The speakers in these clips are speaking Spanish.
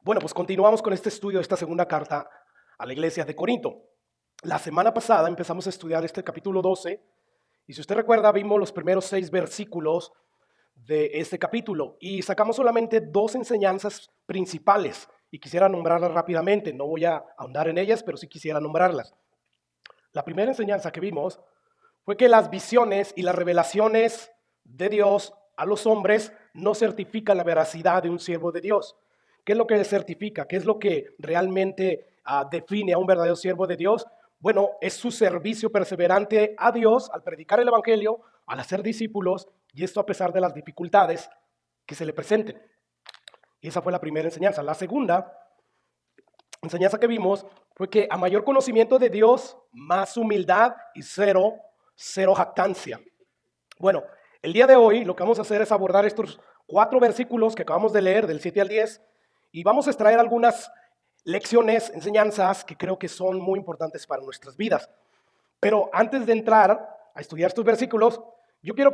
Bueno, pues continuamos con este estudio de esta segunda carta a la iglesia de Corinto. La semana pasada empezamos a estudiar este capítulo 12 y si usted recuerda vimos los primeros 6 versículos de este capítulo y sacamos solamente 2 enseñanzas principales y quisiera nombrarlas rápidamente. No voy a ahondar en ellas, pero sí quisiera nombrarlas. La primera enseñanza que vimos fue que las visiones y las revelaciones de Dios a los hombres no certifican la veracidad de un siervo de Dios. ¿Qué es lo que certifica? ¿Qué es lo que realmente define a un verdadero siervo de Dios? Bueno, es su servicio perseverante a Dios al predicar el evangelio, al hacer discípulos, y esto a pesar de las dificultades que se le presenten. Y esa fue la primera enseñanza. La segunda enseñanza que vimos fue que a mayor conocimiento de Dios, más humildad y cero jactancia. Bueno, el día de hoy lo que vamos a hacer es abordar estos 4 versículos que acabamos de leer, del 7 al 10, y vamos a extraer algunas lecciones, enseñanzas que creo que son muy importantes para nuestras vidas. Pero antes de entrar a estudiar estos versículos, yo quiero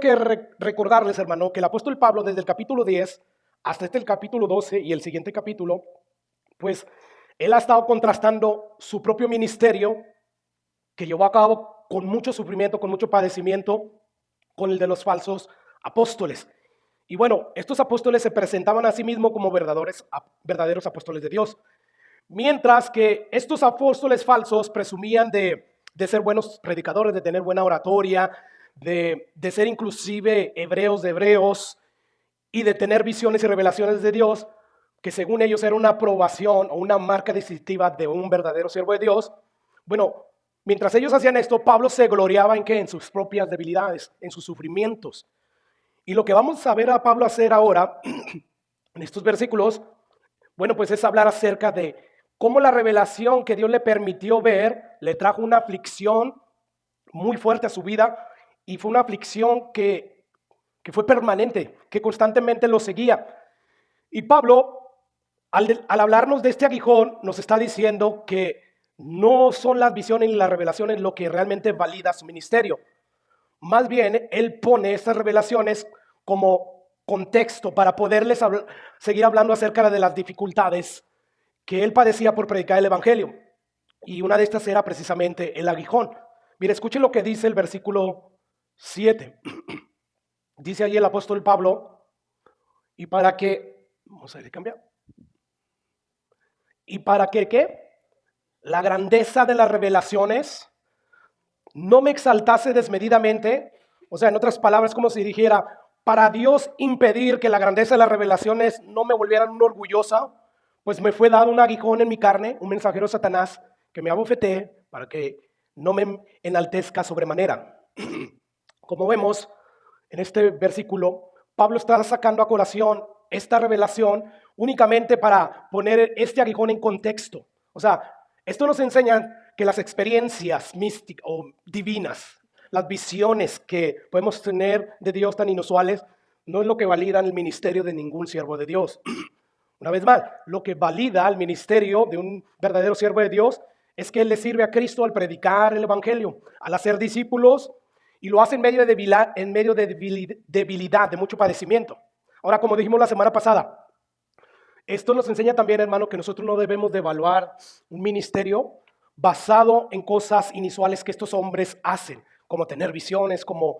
recordarles, hermano, que el apóstol Pablo desde el capítulo 10 hasta el capítulo 12 y el siguiente capítulo, pues él ha estado contrastando su propio ministerio que llevó a cabo con mucho sufrimiento, con mucho padecimiento, con el de los falsos apóstoles. Y bueno, estos apóstoles se presentaban a sí mismos como verdaderos apóstoles de Dios, mientras que estos apóstoles falsos presumían de ser buenos predicadores, de tener buena oratoria, de ser inclusive hebreos de hebreos y de tener visiones y revelaciones de Dios, que según ellos era una aprobación o una marca distintiva de un verdadero siervo de Dios. Bueno, mientras ellos hacían esto, Pablo se gloriaba en qué? En sus propias debilidades, en sus sufrimientos. Y lo que vamos a ver a Pablo hacer ahora, en estos versículos, bueno, pues es hablar acerca de cómo la revelación que Dios le permitió ver le trajo una aflicción muy fuerte a su vida y fue una aflicción que fue permanente, que constantemente lo seguía. Y Pablo, al hablarnos de este aguijón, nos está diciendo que no son las visiones y las revelaciones lo que realmente valida su ministerio. Más bien, él pone estas revelaciones como contexto para poderles seguir hablando acerca de las dificultades que él padecía por predicar el evangelio. Y una de estas era precisamente el aguijón. Mire, escuche lo que dice el versículo 7. Dice ahí el apóstol Pablo, y para que, vamos a ver, cambiar. Y para que, ¿qué? La grandeza de las revelaciones no me exaltase desmedidamente, o sea, en otras palabras, como si dijera, para Dios impedir que la grandeza de las revelaciones no me volvieran una orgullosa, pues me fue dado un aguijón en mi carne, un mensajero de Satanás, que me abofetee para que no me enaltezca sobremanera. Como vemos en este versículo, Pablo está sacando a colación esta revelación únicamente para poner este aguijón en contexto. O sea, esto nos enseña que las experiencias místicas o divinas, las visiones que podemos tener de Dios tan inusuales, no es lo que validan el ministerio de ningún siervo de Dios. Una vez más, lo que valida el ministerio de un verdadero siervo de Dios es que él le sirve a Cristo al predicar el evangelio, al hacer discípulos, y lo hace en medio de debilidad, de mucho padecimiento. Ahora, como dijimos la semana pasada, esto nos enseña también, hermano, que nosotros no debemos de evaluar un ministerio basado en cosas inusuales que estos hombres hacen, como tener visiones, como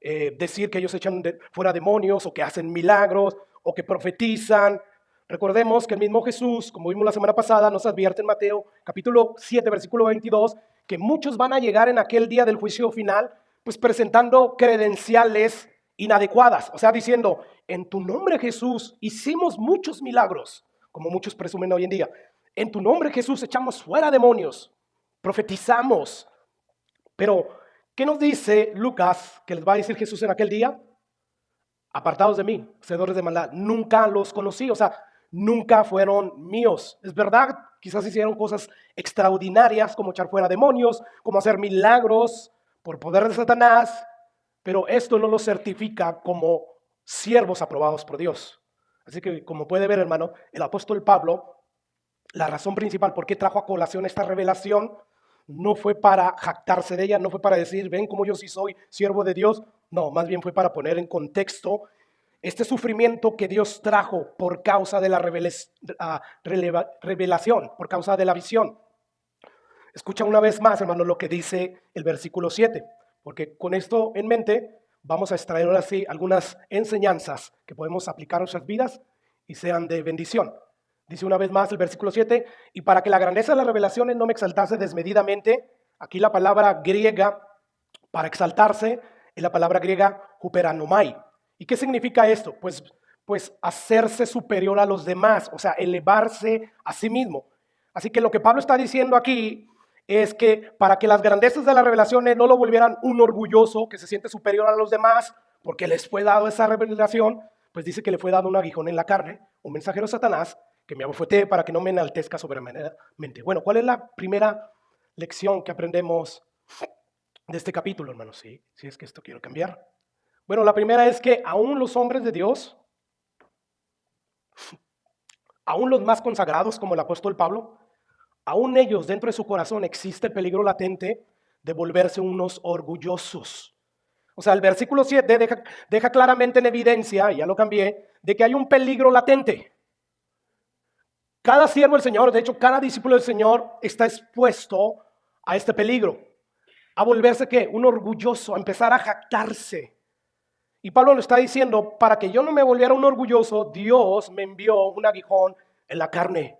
decir que ellos echan fuera demonios, o que hacen milagros, o que profetizan. Recordemos que el mismo Jesús, como vimos la semana pasada, nos advierte en Mateo capítulo 7, versículo 22, que muchos van a llegar en aquel día del juicio final, pues presentando credenciales inadecuadas, o sea, diciendo, en tu nombre Jesús hicimos muchos milagros, como muchos presumen hoy en día. En tu nombre Jesús echamos fuera demonios, profetizamos. Pero, ¿qué nos dice Lucas que les va a decir Jesús en aquel día? Apartados de mí, hacedores de maldad, nunca los conocí, o sea, nunca fueron míos. Es verdad, quizás hicieron cosas extraordinarias como echar fuera demonios, como hacer milagros por poder de Satanás, pero esto no los certifica como siervos aprobados por Dios. Así que, como puede ver, hermano, el apóstol Pablo, la razón principal por qué trajo a colación esta revelación no fue para jactarse de ella, no fue para decir, ven como yo sí soy siervo de Dios. No, más bien fue para poner en contexto este sufrimiento que Dios trajo por causa de la revelación, por causa de la visión. Escucha una vez más, hermano, lo que dice el versículo 7, porque con esto en mente vamos a extraer ahora sí algunas enseñanzas que podemos aplicar a nuestras vidas y sean de bendición. Dice una vez más el versículo 7, y para que la grandeza de las revelaciones no me exaltase desmedidamente, aquí la palabra griega para exaltarse es la palabra griega huperanomai. ¿Y qué significa esto? Pues hacerse superior a los demás, o sea, elevarse a sí mismo. Así que lo que Pablo está diciendo aquí es que para que las grandezas de las revelaciones no lo volvieran un orgulloso que se siente superior a los demás porque les fue dado esa revelación, pues dice que le fue dado un aguijón en la carne, un mensajero de Satanás que me abofetee para que no me enaltezca sobremanera. Bueno, ¿cuál es la primera lección que aprendemos de este capítulo, hermanos? Sí, si es que esto quiero cambiar. Bueno, la primera es que aún los hombres de Dios, aún los más consagrados como el apóstol Pablo, aún ellos dentro de su corazón existe el peligro latente de volverse unos orgullosos. O sea, el versículo 7 deja claramente en evidencia, ya lo cambié, de que hay un peligro latente. Cada siervo del Señor, de hecho cada discípulo del Señor está expuesto a este peligro, a volverse ¿qué? Un orgulloso, a empezar a jactarse. Y Pablo lo está diciendo, para que yo no me volviera un orgulloso, Dios me envió un aguijón en la carne.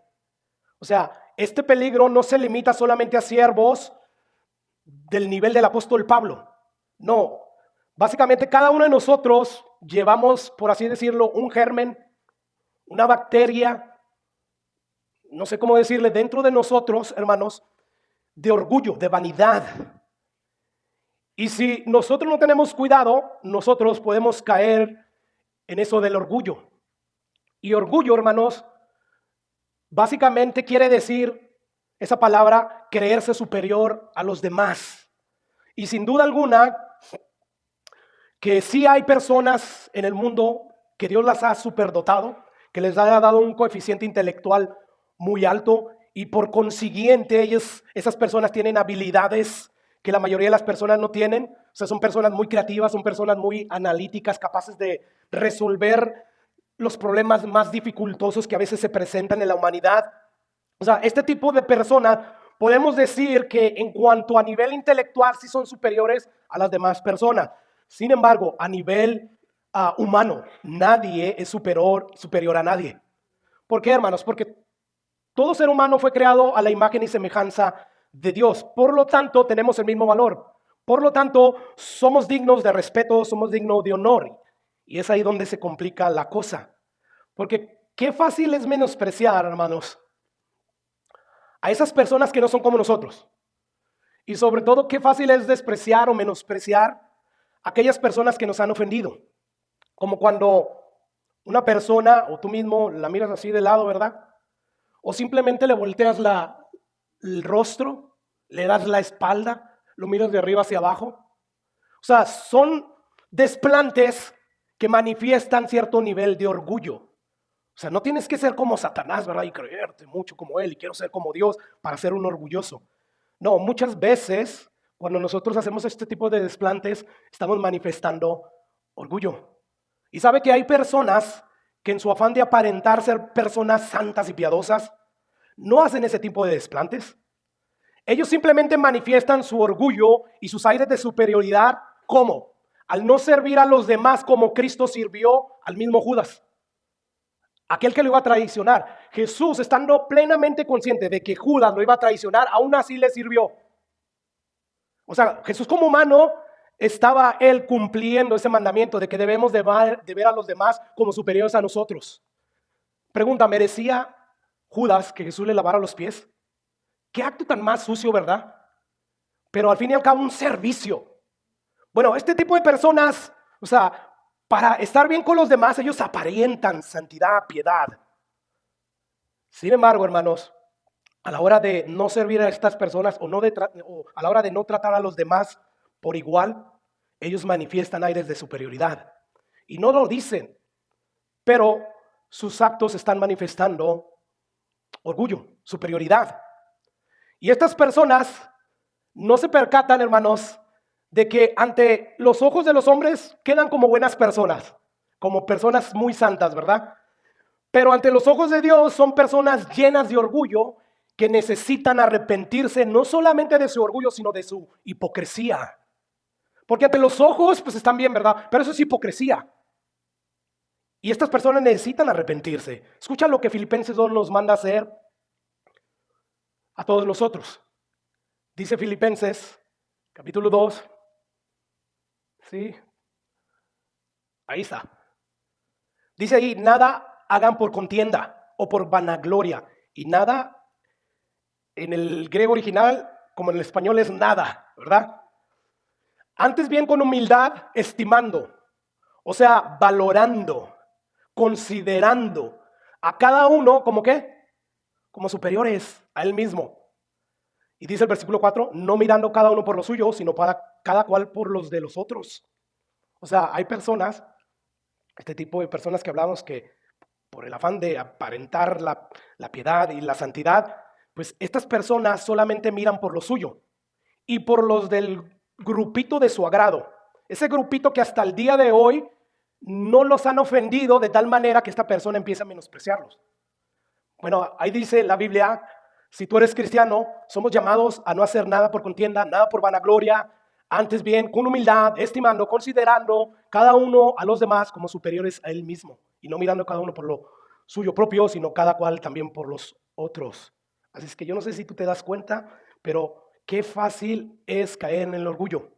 O sea, este peligro no se limita solamente a siervos del nivel del apóstol Pablo. No, básicamente cada uno de nosotros llevamos, por así decirlo, un germen, una bacteria, no sé cómo decirle, dentro de nosotros, hermanos, de orgullo, de vanidad. Y si nosotros no tenemos cuidado, nosotros podemos caer en eso del orgullo. Y orgullo, hermanos, básicamente quiere decir esa palabra, creerse superior a los demás. Y sin duda alguna, que sí hay personas en el mundo que Dios las ha superdotado, que les ha dado un coeficiente intelectual muy alto y por consiguiente esas personas tienen habilidades que la mayoría de las personas no tienen. O sea, son personas muy creativas, son personas muy analíticas, capaces de resolver los problemas más dificultosos que a veces se presentan en la humanidad. O sea, este tipo de personas podemos decir que en cuanto a nivel intelectual sí son superiores a las demás personas. Sin embargo, a nivel humano, nadie es superior a nadie. ¿Por qué, hermanos? Porque todo ser humano fue creado a la imagen y semejanza de Dios. Por lo tanto, tenemos el mismo valor. Por lo tanto, somos dignos de respeto, somos dignos de honor. Y es ahí donde se complica la cosa. Porque qué fácil es menospreciar, hermanos, a esas personas que no son como nosotros. Y sobre todo, qué fácil es despreciar o menospreciar a aquellas personas que nos han ofendido. Como cuando una persona o tú mismo la miras así de lado, ¿verdad? O simplemente le volteas el rostro, le das la espalda, lo miras de arriba hacia abajo. O sea, son desplantes que manifiestan cierto nivel de orgullo. O sea, no tienes que ser como Satanás, ¿verdad? Y creerte mucho como él y quiero ser como Dios para ser un orgulloso. No, muchas veces cuando nosotros hacemos este tipo de desplantes estamos manifestando orgullo. Y sabe que hay personas que en su afán de aparentar ser personas santas y piadosas no hacen ese tipo de desplantes. Ellos simplemente manifiestan su orgullo y sus aires de superioridad. ¿Cómo? Al no servir a los demás como Cristo sirvió al mismo Judas, aquel que lo iba a traicionar. Jesús, estando plenamente consciente de que Judas lo iba a traicionar, aún así le sirvió. O sea, Jesús como humano estaba él cumpliendo ese mandamiento de que debemos de ver a los demás como superiores a nosotros. Pregunta, ¿merecía Judas que Jesús le lavara los pies? Qué acto tan más sucio, ¿verdad? Pero al fin y al cabo un servicio. Bueno, este tipo de personas, o sea, para estar bien con los demás, ellos aparentan santidad, piedad. Sin embargo, hermanos, a la hora de no servir a estas personas o a la hora de no tratar a los demás por igual, ellos manifiestan aires de superioridad. Y no lo dicen, pero sus actos están manifestando orgullo, superioridad. Y estas personas no se percatan, hermanos, de que ante los ojos de los hombres quedan como buenas personas. como personas muy santas, ¿verdad? Pero ante los ojos de Dios son personas llenas de orgullo que necesitan arrepentirse no solamente de su orgullo, sino de su hipocresía. Porque ante los ojos, pues están bien, ¿verdad? Pero eso es hipocresía. Y estas personas necesitan arrepentirse. Escucha lo que Filipenses 2 nos manda hacer a todos nosotros. Dice Filipenses, capítulo 2. Sí, ahí está. Dice ahí, nada hagan por contienda o por vanagloria. Y nada, en el griego original, como en el español, es nada, ¿verdad? Antes bien con humildad, estimando, o sea, valorando, considerando a cada uno como qué, como superiores a él mismo. Y dice el versículo 4, no mirando cada uno por lo suyo, sino para cada cual por los de los otros. O sea, hay personas, este tipo de personas que hablamos que por el afán de aparentar la piedad y la santidad, pues estas personas solamente miran por lo suyo y por los del grupito de su agrado. Ese grupito que hasta el día de hoy no los han ofendido de tal manera que esta persona empieza a menospreciarlos. Bueno, ahí dice la Biblia, si tú eres cristiano, somos llamados a no hacer nada por contienda, nada por vanagloria, antes bien con humildad, estimando, considerando cada uno a los demás como superiores a él mismo y no mirando cada uno por lo suyo propio, sino cada cual también por los otros. Así es que yo no sé si tú te das cuenta, pero qué fácil es caer en el orgullo.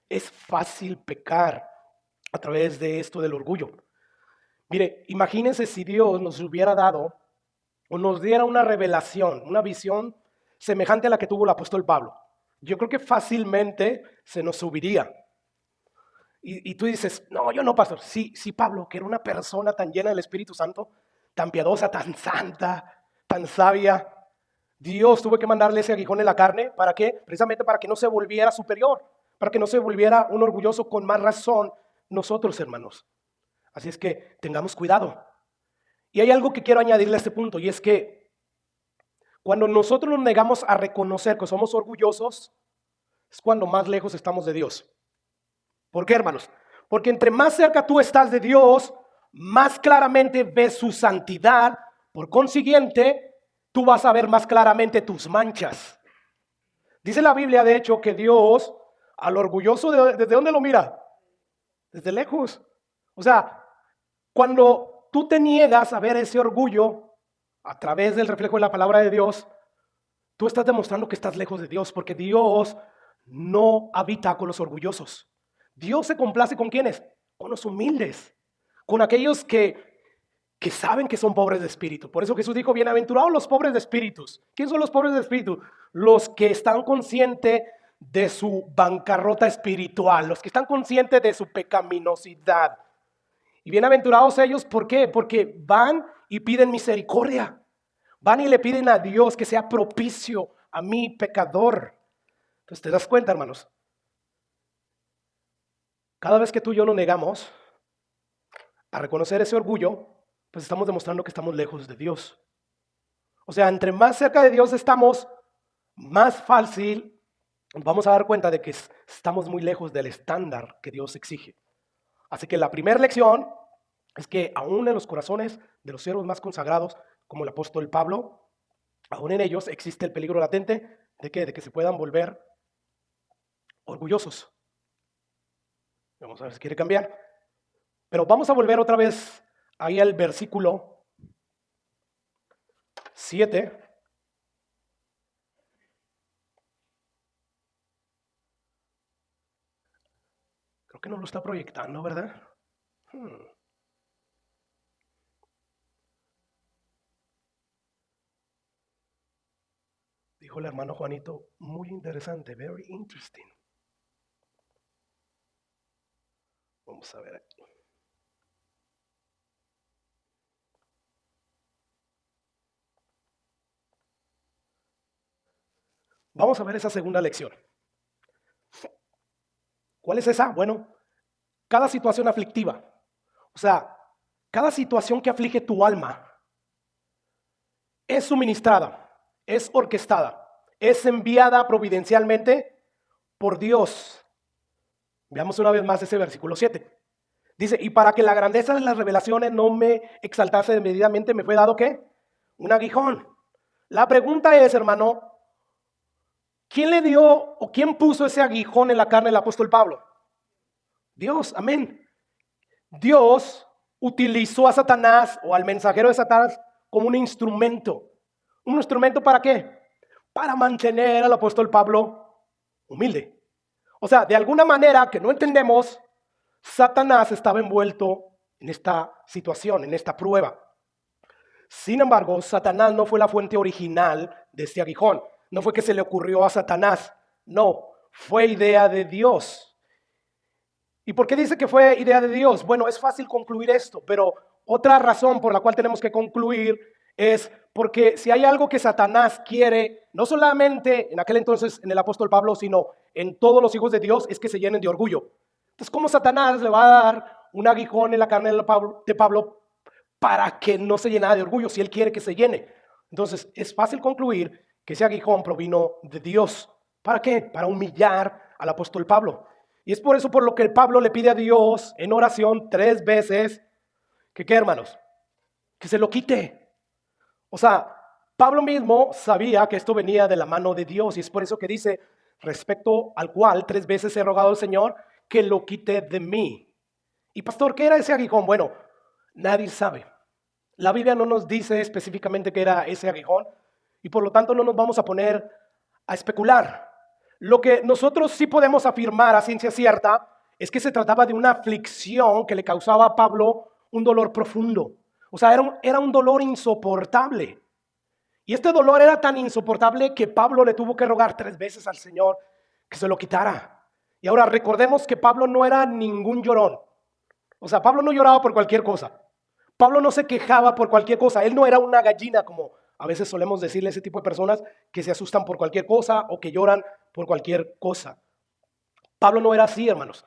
Es fácil pecar a través de esto del orgullo. Mire, imagínense si Dios nos hubiera dado o nos diera una revelación, una visión semejante a la que tuvo el apóstol Pablo. Yo creo que fácilmente se nos subiría. Y tú dices, no, yo no, pastor. Sí, Pablo, que era una persona tan llena del Espíritu Santo, tan piadosa, tan santa, tan sabia. Dios tuvo que mandarle ese aguijón en la carne. ¿Para qué? Precisamente para que no se volviera superior, para que no se volviera un orgulloso. Con más razón nosotros, hermanos. Así es que tengamos cuidado. Y hay algo que quiero añadirle a este punto, y es que cuando nosotros nos negamos a reconocer que somos orgullosos, es cuando más lejos estamos de Dios. ¿Por qué, hermanos? Porque entre más cerca tú estás de Dios, más claramente ves su santidad. Por consiguiente, tú vas a ver más claramente tus manchas. Dice la Biblia, de hecho, que Dios al orgulloso, ¿desde dónde lo mira? Desde lejos. O sea, cuando tú te niegas a ver ese orgullo a través del reflejo de la palabra de Dios, tú estás demostrando que estás lejos de Dios, porque Dios no habita con los orgullosos. Dios se complace ¿con quiénes? Con los humildes, con aquellos que saben que son pobres de espíritu. Por eso Jesús dijo, bienaventurados los pobres de espíritus. ¿Quiénes son los pobres de espíritu? Los que están conscientes de su bancarrota espiritual, los que están conscientes de su pecaminosidad. Y bienaventurados ellos, ¿por qué? Porque van y piden misericordia. Van y le piden a Dios que sea propicio a mi pecador. Entonces te das cuenta, hermanos. Cada vez que tú y yo nos negamos a reconocer ese orgullo, pues estamos demostrando que estamos lejos de Dios. O sea, entre más cerca de Dios estamos, más fácil vamos a dar cuenta de que estamos muy lejos del estándar que Dios exige. Así que la primera lección es que aún en los corazones de los siervos más consagrados, como el apóstol Pablo, aún en ellos existe el peligro latente de que se puedan volver orgullosos. Vamos a ver si quiere cambiar. Pero vamos a volver otra vez ahí al versículo 7. Creo que no lo está proyectando, ¿verdad? Dijo el hermano Juanito, muy interesante, very interesting. Vamos a ver aquí. Vamos a ver esa segunda lección. ¿Cuál es esa? Bueno, cada situación aflictiva, o sea, cada situación que aflige tu alma es suministrada, es orquestada, es enviada providencialmente por Dios. Veamos una vez más ese versículo 7. Dice, y para que la grandeza de las revelaciones no me exaltase desmedidamente, me fue dado ¿qué? Un aguijón. La pregunta es, hermano, ¿quién le dio o quién puso ese aguijón en la carne del apóstol Pablo? Dios, amén. Dios utilizó a Satanás o al mensajero de Satanás como un instrumento. ¿Un instrumento para qué? Para mantener al apóstol Pablo humilde. O sea, de alguna manera que no entendemos, Satanás estaba envuelto en esta situación, en esta prueba. Sin embargo, Satanás no fue la fuente original de este aguijón. No fue que se le ocurrió a Satanás. No, fue idea de Dios. ¿Y por qué dice que fue idea de Dios? Bueno, es fácil concluir esto, pero otra razón por la cual tenemos que concluir es porque si hay algo que Satanás quiere, no solamente en aquel entonces en el apóstol Pablo, sino en todos los hijos de Dios, es que se llenen de orgullo. Entonces, ¿cómo Satanás le va a dar un aguijón en la carne de Pablo para que no se llenara de orgullo si él quiere que se llene? Entonces, es fácil concluir que ese aguijón provino de Dios. ¿Para qué? Para humillar al apóstol Pablo. Y es por eso por lo que Pablo le pide a Dios en oración 3 veces que ¿qué, hermanos? Que se lo quite. O sea, Pablo mismo sabía que esto venía de la mano de Dios y es por eso que dice, respecto al cual 3 veces he rogado al Señor que lo quite de mí. Y pastor, ¿qué era ese aguijón? Bueno, nadie sabe. La Biblia no nos dice específicamente qué era ese aguijón y por lo tanto no nos vamos a poner a especular. Lo que nosotros sí podemos afirmar a ciencia cierta es que se trataba de una aflicción que le causaba a Pablo un dolor profundo. O sea, era un dolor insoportable. Y este dolor era tan insoportable que Pablo le tuvo que rogar 3 veces al Señor que se lo quitara. Y ahora recordemos que Pablo no era ningún llorón. O sea, Pablo no lloraba por cualquier cosa. Pablo no se quejaba por cualquier cosa. Él no era una gallina como a veces solemos decirle a ese tipo de personas que se asustan por cualquier cosa o que lloran por cualquier cosa. Pablo no era así, hermanos.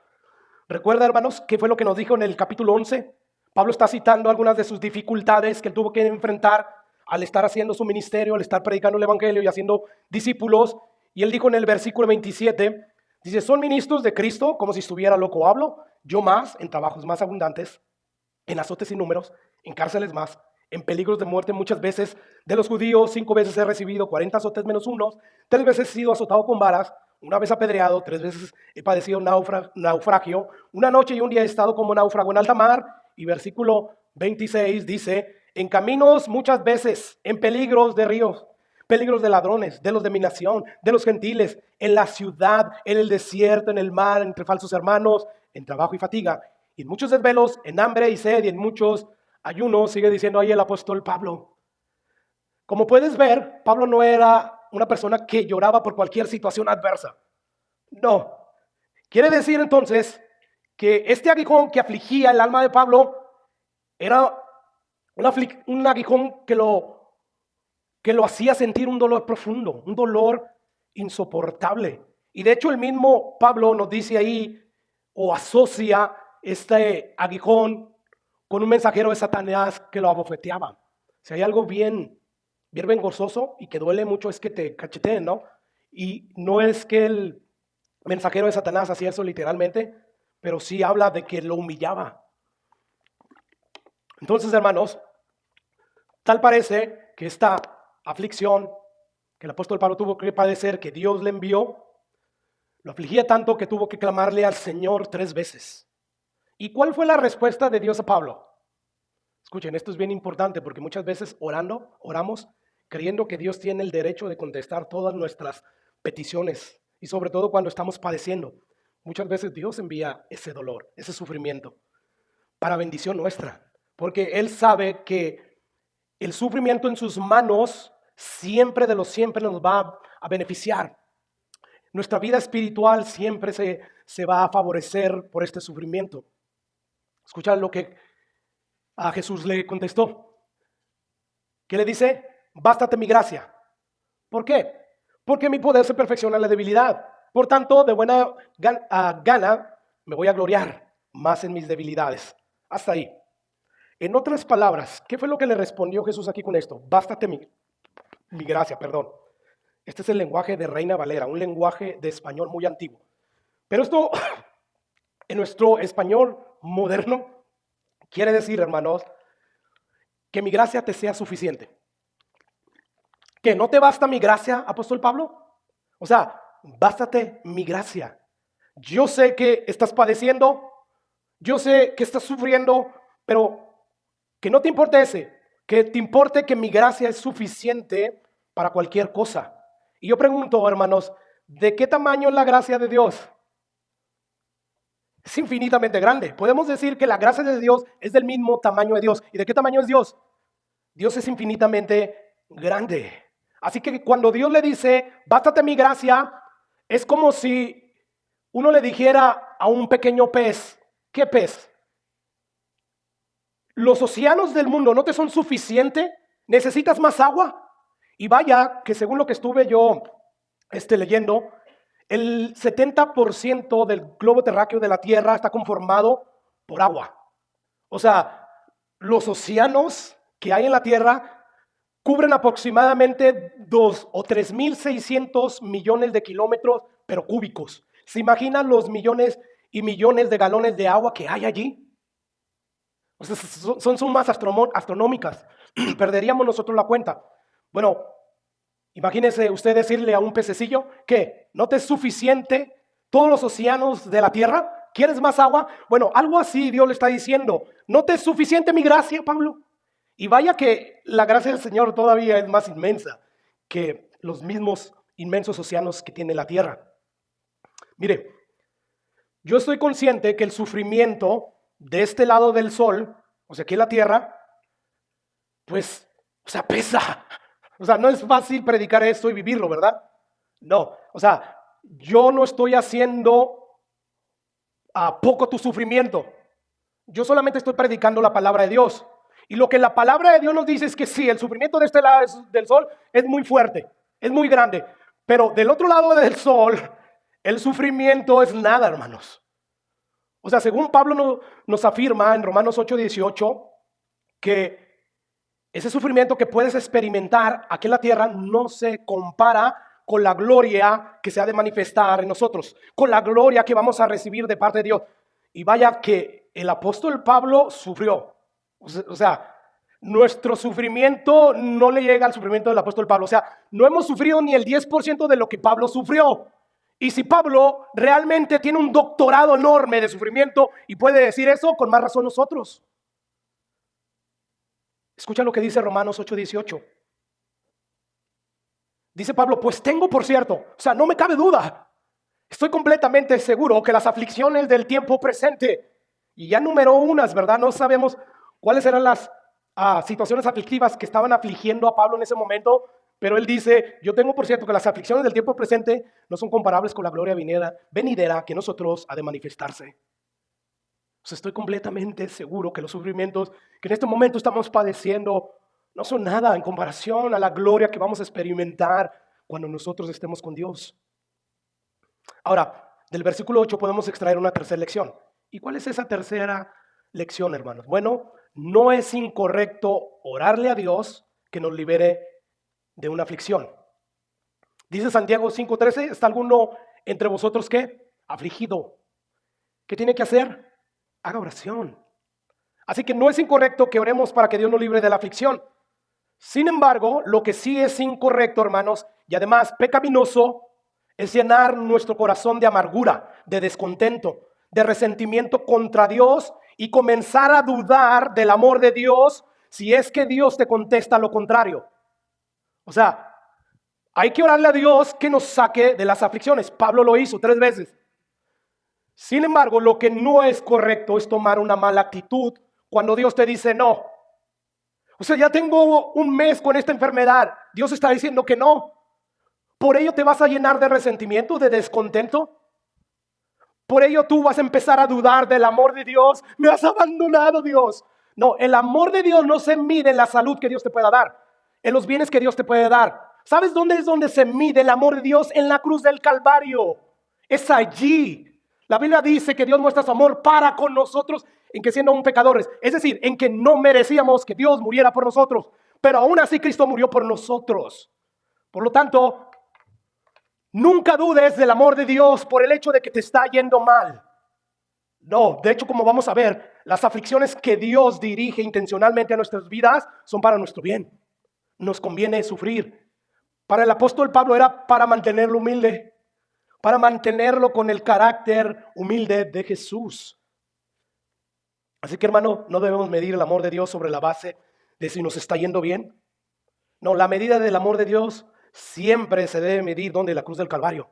¿Recuerda, hermanos, qué fue lo que nos dijo en el capítulo 11? Pablo está citando algunas de sus dificultades que él tuvo que enfrentar al estar haciendo su ministerio, al estar predicando el evangelio y haciendo discípulos. Y él dijo en el versículo 27, dice, son ministros de Cristo, como si estuviera loco hablo, yo más, en trabajos más abundantes, en azotes sin números, en cárceles más, en peligros de muerte muchas veces. De los judíos 5 veces he recibido 40 azotes menos unos, 3 veces he sido azotado con varas, una vez apedreado, 3 veces he padecido naufragio, una noche y un día he estado como náufrago en alta mar. Y versículo 26 dice, en caminos muchas veces, en peligros de ríos, peligros de ladrones, de los de mi nación, de los gentiles, en la ciudad, en el desierto, en el mar, entre falsos hermanos, en trabajo y fatiga, y en muchos desvelos, en hambre y sed, y en muchos ayunos, sigue diciendo ahí el apóstol Pablo. Como puedes ver, Pablo no era una persona que lloraba por cualquier situación adversa. No. Quiere decir entonces que este aguijón que afligía el alma de Pablo era un aguijón que lo hacía sentir un dolor profundo, un dolor insoportable. Y de hecho el mismo Pablo nos dice ahí, o asocia este aguijón con un mensajero de Satanás que lo abofeteaba. Si hay algo bien vergonzoso y que duele mucho es que te cacheteen, ¿no? Y no es que el mensajero de Satanás hacía eso literalmente, pero sí habla de que lo humillaba. Entonces, hermanos, tal parece que esta aflicción que el apóstol Pablo tuvo que padecer, que Dios le envió, lo afligía tanto que tuvo que clamarle al Señor 3 veces. ¿Y cuál fue la respuesta de Dios a Pablo? Escuchen, esto es bien importante porque muchas veces oramos creyendo que Dios tiene el derecho de contestar todas nuestras peticiones y sobre todo cuando estamos padeciendo. Muchas veces Dios envía ese dolor, ese sufrimiento para bendición nuestra, porque Él sabe que el sufrimiento en sus manos siempre nos va a beneficiar. Nuestra vida espiritual siempre se va a favorecer por este sufrimiento. Escucha lo que a Jesús le contestó. ¿Qué le dice? Bástate mi gracia. ¿Por qué? Porque mi poder se perfecciona en la debilidad. Por tanto, de buena gana me voy a gloriar más en mis debilidades. Hasta ahí. En otras palabras, ¿qué fue lo que le respondió Jesús aquí con esto? Bástate mi gracia, perdón. Este es el lenguaje de Reina Valera, un lenguaje de español muy antiguo. Pero esto, en nuestro español moderno quiere decir, hermanos, que mi gracia te sea suficiente. ¿Que no te basta mi gracia, apóstol Pablo? O sea, bástate mi gracia. Yo sé que estás padeciendo, yo sé que estás sufriendo, pero que no te importe que te importe que mi gracia es suficiente para cualquier cosa. Y yo pregunto, hermanos, ¿de qué tamaño es la gracia de Dios? Es infinitamente grande. Podemos decir que la gracia de Dios es del mismo tamaño de Dios. ¿Y de qué tamaño es Dios? Dios es infinitamente grande. Así que cuando Dios le dice, bástate mi gracia, es como si uno le dijera a un pequeño pez, ¿qué pez? Los océanos del mundo no te son suficientes, necesitas más agua. Y vaya que según lo que estuve yo leyendo, el 70% del globo terráqueo de la Tierra está conformado por agua. O sea, los océanos que hay en la Tierra cubren aproximadamente 2 o 3.600 millones de kilómetros, pero cúbicos. ¿Se imaginan los millones y millones de galones de agua que hay allí? O sea, son sumas astronómicas. Perderíamos nosotros la cuenta. Bueno, imagínese usted decirle a un pececillo que no te es suficiente todos los océanos de la tierra. ¿Quieres más agua? Bueno, algo así Dios le está diciendo. ¿No te es suficiente mi gracia, Pablo? Y vaya que la gracia del Señor todavía es más inmensa que los mismos inmensos océanos que tiene la tierra. Mire, yo estoy consciente que el sufrimiento de este lado del sol, o sea, aquí en la tierra, pues, o sea, pesa. O sea, no es fácil predicar esto y vivirlo, ¿verdad? No, o sea, yo no estoy haciendo a poco tu sufrimiento. Yo solamente estoy predicando la palabra de Dios. Y lo que la palabra de Dios nos dice es que sí, el sufrimiento de este lado del sol es muy fuerte, es muy grande. Pero del otro lado del sol, el sufrimiento es nada, hermanos. O sea, según Pablo nos afirma en Romanos 8:18, que ese sufrimiento que puedes experimentar aquí en la tierra no se compara con la gloria que se ha de manifestar en nosotros, con la gloria que vamos a recibir de parte de Dios. Y vaya que el apóstol Pablo sufrió. O sea, nuestro sufrimiento no le llega al sufrimiento del apóstol Pablo. O sea, no hemos sufrido ni el 10% de lo que Pablo sufrió. Y si Pablo realmente tiene un doctorado enorme de sufrimiento y puede decir eso, con más razón nosotros. Escucha lo que dice Romanos 8:18. Dice Pablo, pues tengo por cierto, o sea, no me cabe duda, estoy completamente seguro que las aflicciones del tiempo presente, y ya numeró unas, ¿verdad? No sabemos cuáles eran las situaciones aflictivas que estaban afligiendo a Pablo en ese momento, pero él dice, yo tengo por cierto que las aflicciones del tiempo presente no son comparables con la gloria venidera que nosotros ha de manifestarse. O sea, estoy completamente seguro que los sufrimientos que en este momento estamos padeciendo no son nada en comparación a la gloria que vamos a experimentar cuando nosotros estemos con Dios. Ahora, del versículo 8 podemos extraer una tercera lección. ¿Y cuál es esa tercera lección, hermanos? Bueno, no es incorrecto orarle a Dios que nos libere de una aflicción. Dice Santiago 5:13, ¿está alguno entre vosotros qué? Afligido. ¿Qué tiene que hacer? Haga oración. Así que no es incorrecto que oremos para que Dios nos libre de la aflicción. Sin embargo, lo que sí es incorrecto, hermanos, y además pecaminoso, es llenar nuestro corazón de amargura, de descontento, de resentimiento contra Dios y comenzar a dudar del amor de Dios si es que Dios te contesta lo contrario. O sea, hay que orarle a Dios que nos saque de las aflicciones. Pablo lo hizo 3 veces. Sin embargo, lo que no es correcto es tomar una mala actitud cuando Dios te dice no. O sea, ya tengo un mes con esta enfermedad. Dios está diciendo que no. Por ello te vas a llenar de resentimiento, de descontento. Por ello tú vas a empezar a dudar del amor de Dios. Me has abandonado, Dios. No, el amor de Dios no se mide en la salud que Dios te pueda dar, en los bienes que Dios te puede dar. ¿Sabes dónde es donde se mide el amor de Dios? En la cruz del Calvario. Es allí. La Biblia dice que Dios muestra su amor para con nosotros en que siendo aún pecadores, es decir, en que no merecíamos que Dios muriera por nosotros, pero aún así Cristo murió por nosotros. Por lo tanto, nunca dudes del amor de Dios por el hecho de que te está yendo mal. No, de hecho, como vamos a ver, las aflicciones que Dios dirige intencionalmente a nuestras vidas son para nuestro bien. Nos conviene sufrir. Para el apóstol Pablo era para mantenerlo humilde, para mantenerlo con el carácter humilde de Jesús. Así que, hermano, no debemos medir el amor de Dios sobre la base de si nos está yendo bien. No, la medida del amor de Dios siempre se debe medir donde la cruz del Calvario.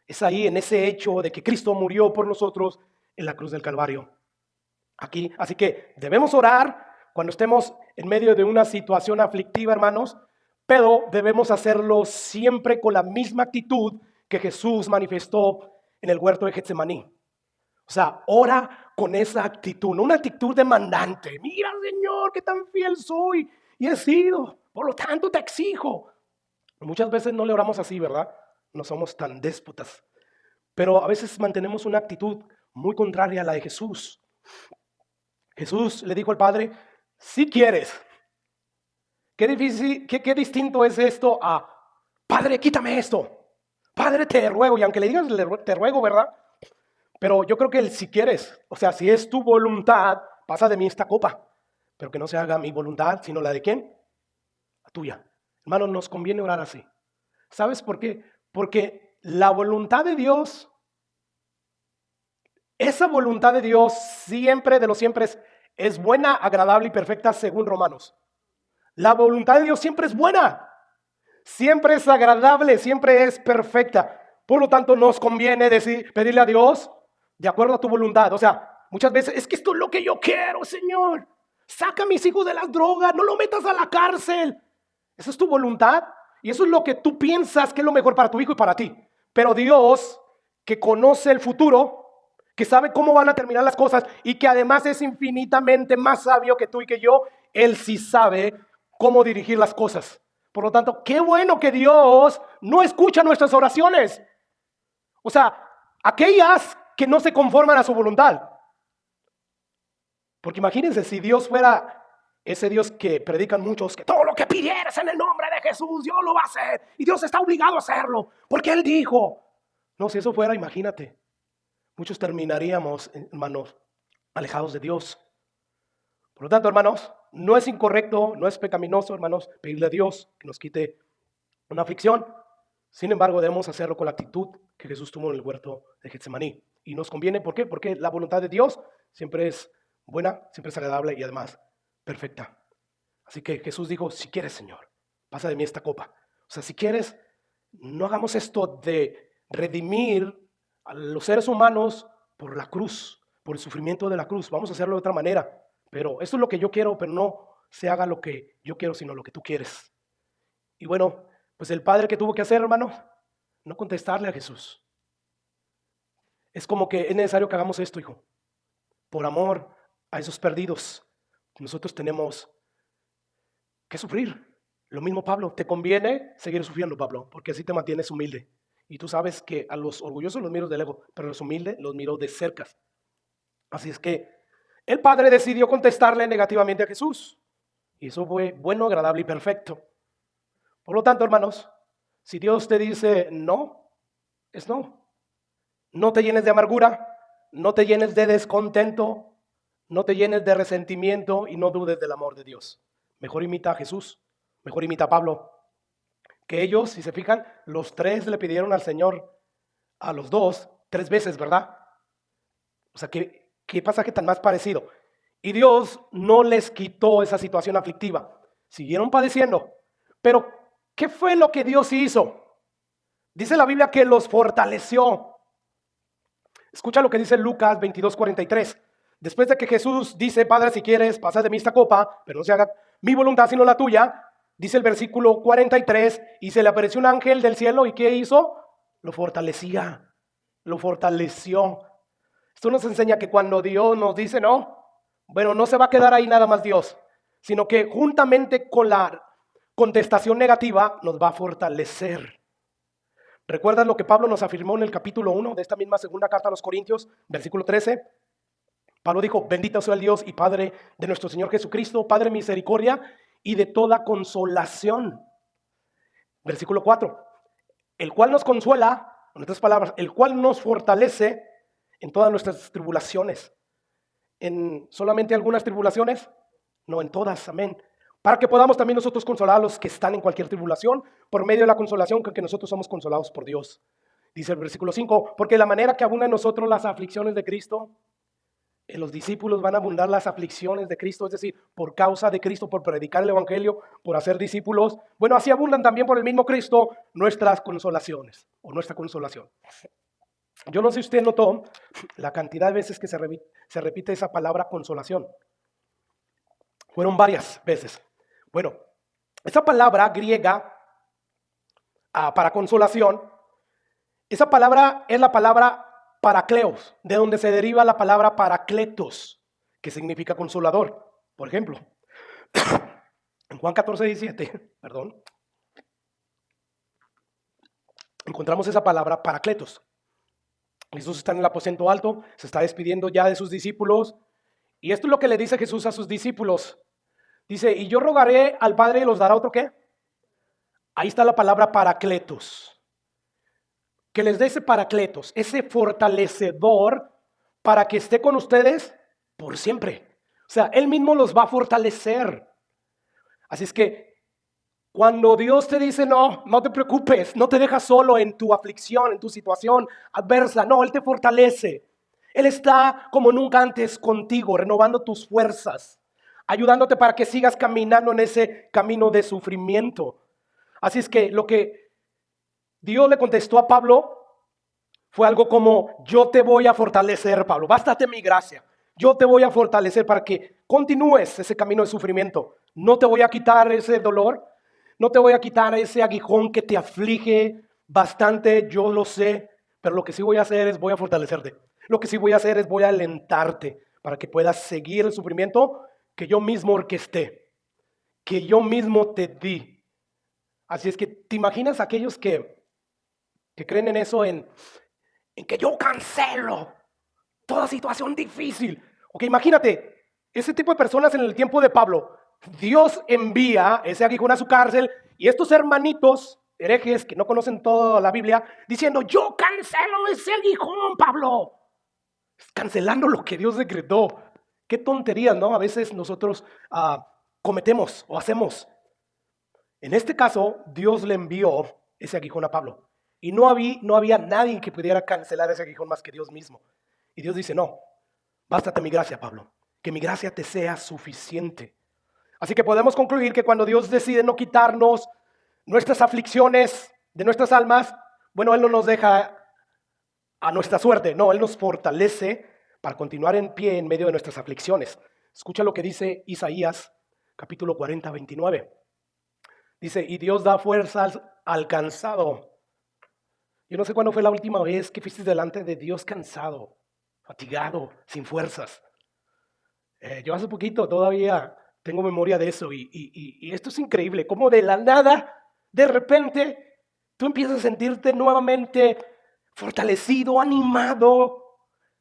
Es ahí, en ese hecho de que Cristo murió por nosotros en la cruz del Calvario. Aquí, así que debemos orar cuando estemos en medio de una situación aflictiva, hermanos, pero debemos hacerlo siempre con la misma actitud que Jesús manifestó en el huerto de Getsemaní. O sea, ora con esa actitud, no una actitud demandante. Mira, Señor, qué tan fiel soy y he sido, por lo tanto te exijo. Muchas veces no le oramos así, ¿verdad? No somos tan déspotas, pero a veces mantenemos una actitud muy contraria a la de Jesús. Jesús le dijo al Padre, si quieres. Qué difícil, qué distinto es esto a, Padre, quítame esto. Padre, te ruego. Y aunque le digas, te ruego, ¿verdad? Pero yo creo que el si quieres, o sea, si es tu voluntad, pasa de mí esta copa. Pero que no se haga mi voluntad, sino la de ¿quién? La tuya. Hermano, nos conviene orar así. ¿Sabes por qué? Porque la voluntad de Dios, esa voluntad de Dios siempre, de los siempre, es buena, agradable y perfecta según Romanos. La voluntad de Dios siempre es buena, siempre es agradable, siempre es perfecta. Por lo tanto, nos conviene pedirle a Dios de acuerdo a tu voluntad. O sea, muchas veces, es que esto es lo que yo quiero, Señor. Saca a mis hijos de las drogas, no lo metas a la cárcel. Esa es tu voluntad y eso es lo que tú piensas que es lo mejor para tu hijo y para ti. Pero Dios, que conoce el futuro, que sabe cómo van a terminar las cosas y que además es infinitamente más sabio que tú y que yo, Él sí sabe cómo dirigir las cosas. Por lo tanto, qué bueno que Dios no escucha nuestras oraciones. O sea, aquellas que no se conforman a su voluntad. Porque imagínense si Dios fuera ese Dios que predican muchos, que todo lo que pidieras en el nombre de Jesús, Dios lo va a hacer. Y Dios está obligado a hacerlo, porque Él dijo. No, si eso fuera, imagínate. Muchos terminaríamos, hermanos, alejados de Dios. Por lo tanto, hermanos, no es incorrecto, no es pecaminoso, hermanos, pedirle a Dios que nos quite una aflicción. Sin embargo, debemos hacerlo con la actitud que Jesús tuvo en el huerto de Getsemaní. Y nos conviene, ¿por qué? Porque la voluntad de Dios siempre es buena, siempre es agradable y además perfecta. Así que Jesús dijo, si quieres, Señor, pasa de mí esta copa. O sea, si quieres, no hagamos esto de redimir a los seres humanos por la cruz, por el sufrimiento de la cruz. Vamos a hacerlo de otra manera. Pero esto es lo que yo quiero, pero no se haga lo que yo quiero, sino lo que tú quieres. Y bueno, pues el padre que tuvo que hacer, hermano, no contestarle a Jesús. Es como que es necesario que hagamos esto, hijo. Por amor a esos perdidos, nosotros tenemos que sufrir. Lo mismo Pablo, te conviene seguir sufriendo, Pablo, porque así te mantienes humilde. Y tú sabes que a los orgullosos los miro del ego, pero a los humildes los miro de cerca. Así es que el padre decidió contestarle negativamente a Jesús. Y eso fue bueno, agradable y perfecto. Por lo tanto, hermanos, si Dios te dice no, es no. No te llenes de amargura, no te llenes de descontento, no te llenes de resentimiento y no dudes del amor de Dios. Mejor imita a Jesús, mejor imita a Pablo. Que ellos, si se fijan, los tres le pidieron al Señor, a los dos, 3 veces, ¿verdad? O sea, ¿qué pasaje tan más parecido? Y Dios no les quitó esa situación aflictiva. Siguieron padeciendo. Pero, ¿qué fue lo que Dios hizo? Dice la Biblia que los fortaleció. Escucha lo que dice Lucas 22:43. Después de que Jesús dice, Padre, si quieres, pasa de mí esta copa, pero no se haga mi voluntad sino la tuya. Dice el versículo 43, y se le apareció un ángel del cielo, ¿y qué hizo? Lo fortalecía, lo fortaleció. Esto nos enseña que cuando Dios nos dice no, bueno, no se va a quedar ahí nada más Dios, sino que juntamente con la contestación negativa nos va a fortalecer. ¿Recuerdas lo que Pablo nos afirmó en el capítulo 1 de esta misma segunda carta a los Corintios, versículo 13? Pablo dijo, bendito sea el Dios y Padre de nuestro Señor Jesucristo, Padre de misericordia y de toda consolación. Versículo 4, el cual nos consuela, en otras palabras, el cual nos fortalece en todas nuestras tribulaciones. ¿En solamente algunas tribulaciones? No, en todas, amén. Para que podamos también nosotros consolar a los que están en cualquier tribulación, por medio de la consolación con que nosotros somos consolados por Dios. Dice el versículo 5, porque la manera que abundan en nosotros las aflicciones de Cristo, en los discípulos van a abundar las aflicciones de Cristo, es decir, por causa de Cristo, por predicar el Evangelio, por hacer discípulos. Bueno, así abundan también por el mismo Cristo nuestras consolaciones, o nuestra consolación. Yo no sé si usted notó la cantidad de veces que se repite esa palabra consolación. Fueron varias veces. Bueno, esa palabra griega para consolación, esa palabra es la palabra paracleos, de donde se deriva la palabra paracletos, que significa consolador. Por ejemplo, en Juan 14:17, encontramos esa palabra paracletos. Jesús está en el aposento alto, se está despidiendo ya de sus discípulos, y esto es lo que le dice Jesús a sus discípulos. Dice, y yo rogaré al Padre y los dará otro ¿qué? Ahí está la palabra paracletos. Que les dé ese paracletos, ese fortalecedor para que esté con ustedes por siempre. O sea, Él mismo los va a fortalecer. Así es que cuando Dios te dice, no te preocupes, no te dejas solo en tu aflicción, en tu situación adversa, no, Él te fortalece. Él está como nunca antes contigo, renovando tus fuerzas, ayudándote para que sigas caminando en ese camino de sufrimiento. Así es que lo que Dios le contestó a Pablo fue algo como, yo te voy a fortalecer, Pablo, bástate mi gracia. Yo te voy a fortalecer para que continúes ese camino de sufrimiento. No te voy a quitar ese dolor, no te voy a quitar ese aguijón que te aflige bastante, yo lo sé, pero lo que sí voy a hacer es voy a fortalecerte. Lo que sí voy a hacer es voy a alentarte para que puedas seguir el sufrimiento que yo mismo orquesté, que yo mismo te di. Así es que te imaginas aquellos que creen en eso, en que yo cancelo toda situación difícil. Ok, imagínate, ese tipo de personas en el tiempo de Pablo, Dios envía ese aguijón a su cárcel y estos hermanitos herejes que no conocen toda la Biblia, diciendo, yo cancelo ese aguijón, Pablo. Cancelando lo que Dios decretó. Qué tontería, ¿no? A veces nosotros cometemos o hacemos. En este caso, Dios le envió ese aguijón a Pablo. Y no había nadie que pudiera cancelar ese aguijón más que Dios mismo. Y Dios dice, no, bástate mi gracia, Pablo, que mi gracia te sea suficiente. Así que podemos concluir que cuando Dios decide no quitarnos nuestras aflicciones de nuestras almas, bueno, Él no nos deja a nuestra suerte, no, Él nos fortalece para continuar en pie en medio de nuestras aflicciones. Escucha lo que dice Isaías, capítulo 40, 29. Dice, y Dios da fuerzas al cansado. Yo no sé cuándo fue la última vez que fuiste delante de Dios cansado, fatigado, sin fuerzas. Yo hace poquito todavía tengo memoria de eso y esto es increíble, como de la nada, de repente, tú empiezas a sentirte nuevamente fortalecido, animado,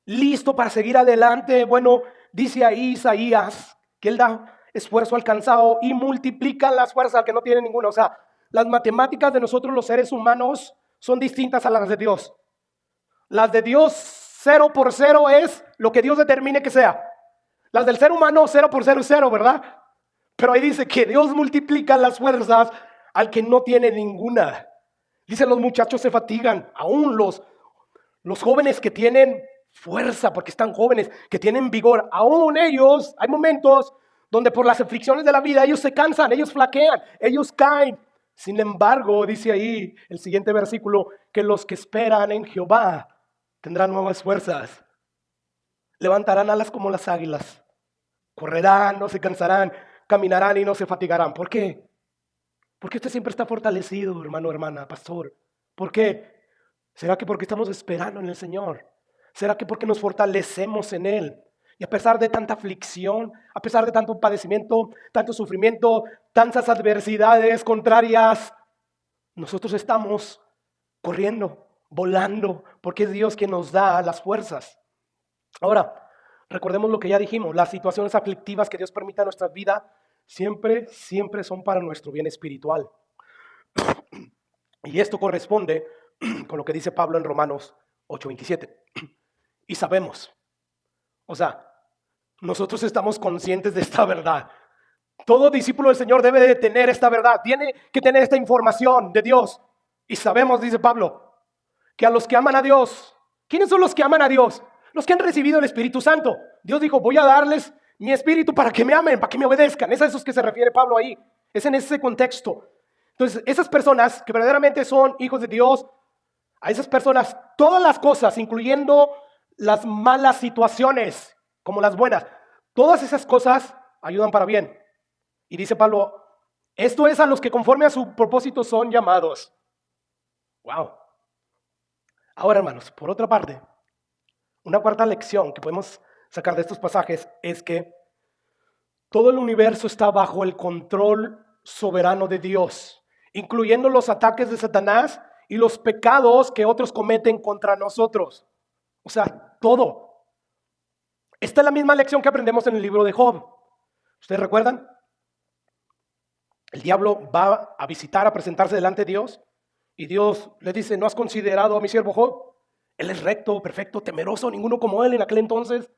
listo para seguir adelante. Bueno, dice ahí Isaías que Él da esfuerzo al cansado y multiplica las fuerzas al que no tiene ninguna. O sea, las matemáticas de nosotros los seres humanos son distintas a las de Dios. Las de Dios, 0 por 0 es lo que Dios determine que sea. Las del ser humano, 0 por 0 es 0, ¿verdad? Pero ahí dice que Dios multiplica las fuerzas al que no tiene ninguna. Dice, los muchachos se fatigan, aún los jóvenes que tienen fuerza, porque están jóvenes, que tienen vigor, aún ellos, hay momentos donde por las aflicciones de la vida ellos se cansan, ellos flaquean, ellos caen. Sin embargo, dice ahí el siguiente versículo, que los que esperan en Jehová tendrán nuevas fuerzas. Levantarán alas como las águilas. Correrán, no se cansarán, caminarán y no se fatigarán. ¿Por qué? Porque usted siempre está fortalecido, hermano, hermana, pastor. ¿Por qué? ¿Será que porque estamos esperando en el Señor? ¿Será que porque nos fortalecemos en Él? Y a pesar de tanta aflicción, a pesar de tanto padecimiento, tanto sufrimiento, tantas adversidades contrarias, nosotros estamos corriendo, volando, porque es Dios quien nos da las fuerzas. Ahora, recordemos lo que ya dijimos, las situaciones aflictivas que Dios permite en nuestra vida siempre son para nuestro bien espiritual. Y esto corresponde con lo que dice Pablo en Romanos 8:27. y sabemos. O sea, nosotros estamos conscientes de esta verdad. Todo discípulo del Señor debe de tener esta verdad, tiene que tener esta información de Dios. Y sabemos, dice Pablo, que a los que aman a Dios, ¿quiénes son los que aman a Dios? Los que han recibido el Espíritu Santo. Dios dijo, voy a darles mi Espíritu para que me amen, para que me obedezcan. Es a esos que se refiere Pablo ahí. Es en ese contexto. Entonces, esas personas que verdaderamente son hijos de Dios, a esas personas, todas las cosas, incluyendo las malas situaciones, como las buenas, todas esas cosas ayudan para bien. Y dice Pablo, esto es a los que conforme a su propósito son llamados. Wow. Ahora, hermanos, por otra parte, una cuarta lección que podemos sacar de estos pasajes es que todo el universo está bajo el control soberano de Dios, incluyendo los ataques de Satanás y los pecados que otros cometen contra nosotros. O sea, todo. Esta es la misma lección que aprendemos en el libro de Job. ¿Ustedes recuerdan? El diablo va a visitar, a presentarse delante de Dios, y Dios le dice, ¿no has considerado a mi siervo Job? Él es recto, perfecto, temeroso, ninguno como él en aquel entonces.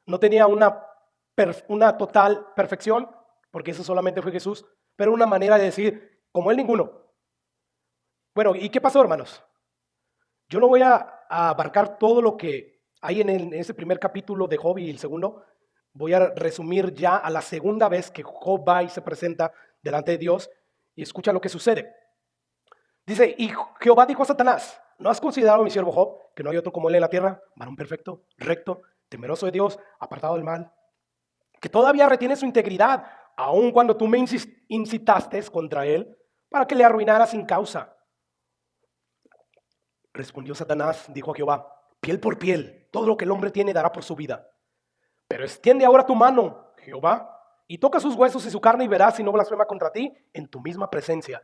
No tenía una total perfección, porque eso solamente fue Jesús, pero una manera de decir, como él ninguno. Bueno, ¿y qué pasó, hermanos? Yo no voy a abarcar todo lo que hay en ese primer capítulo de Job y el segundo. Voy a resumir ya a la segunda vez que Job va y se presenta delante de Dios y escucha lo que sucede. Dice, y Jehová dijo a Satanás, ¿no has considerado a mi siervo Job, que no hay otro como él en la tierra, varón perfecto, recto, temeroso de Dios, apartado del mal, que todavía retiene su integridad, aun cuando tú me incitaste contra él, para que le arruinara sin causa? Respondió Satanás, dijo a Jehová, piel por piel, todo lo que el hombre tiene dará por su vida. Pero extiende ahora tu mano, Jehová, y toca sus huesos y su carne y verás si no blasfema contra ti en tu misma presencia.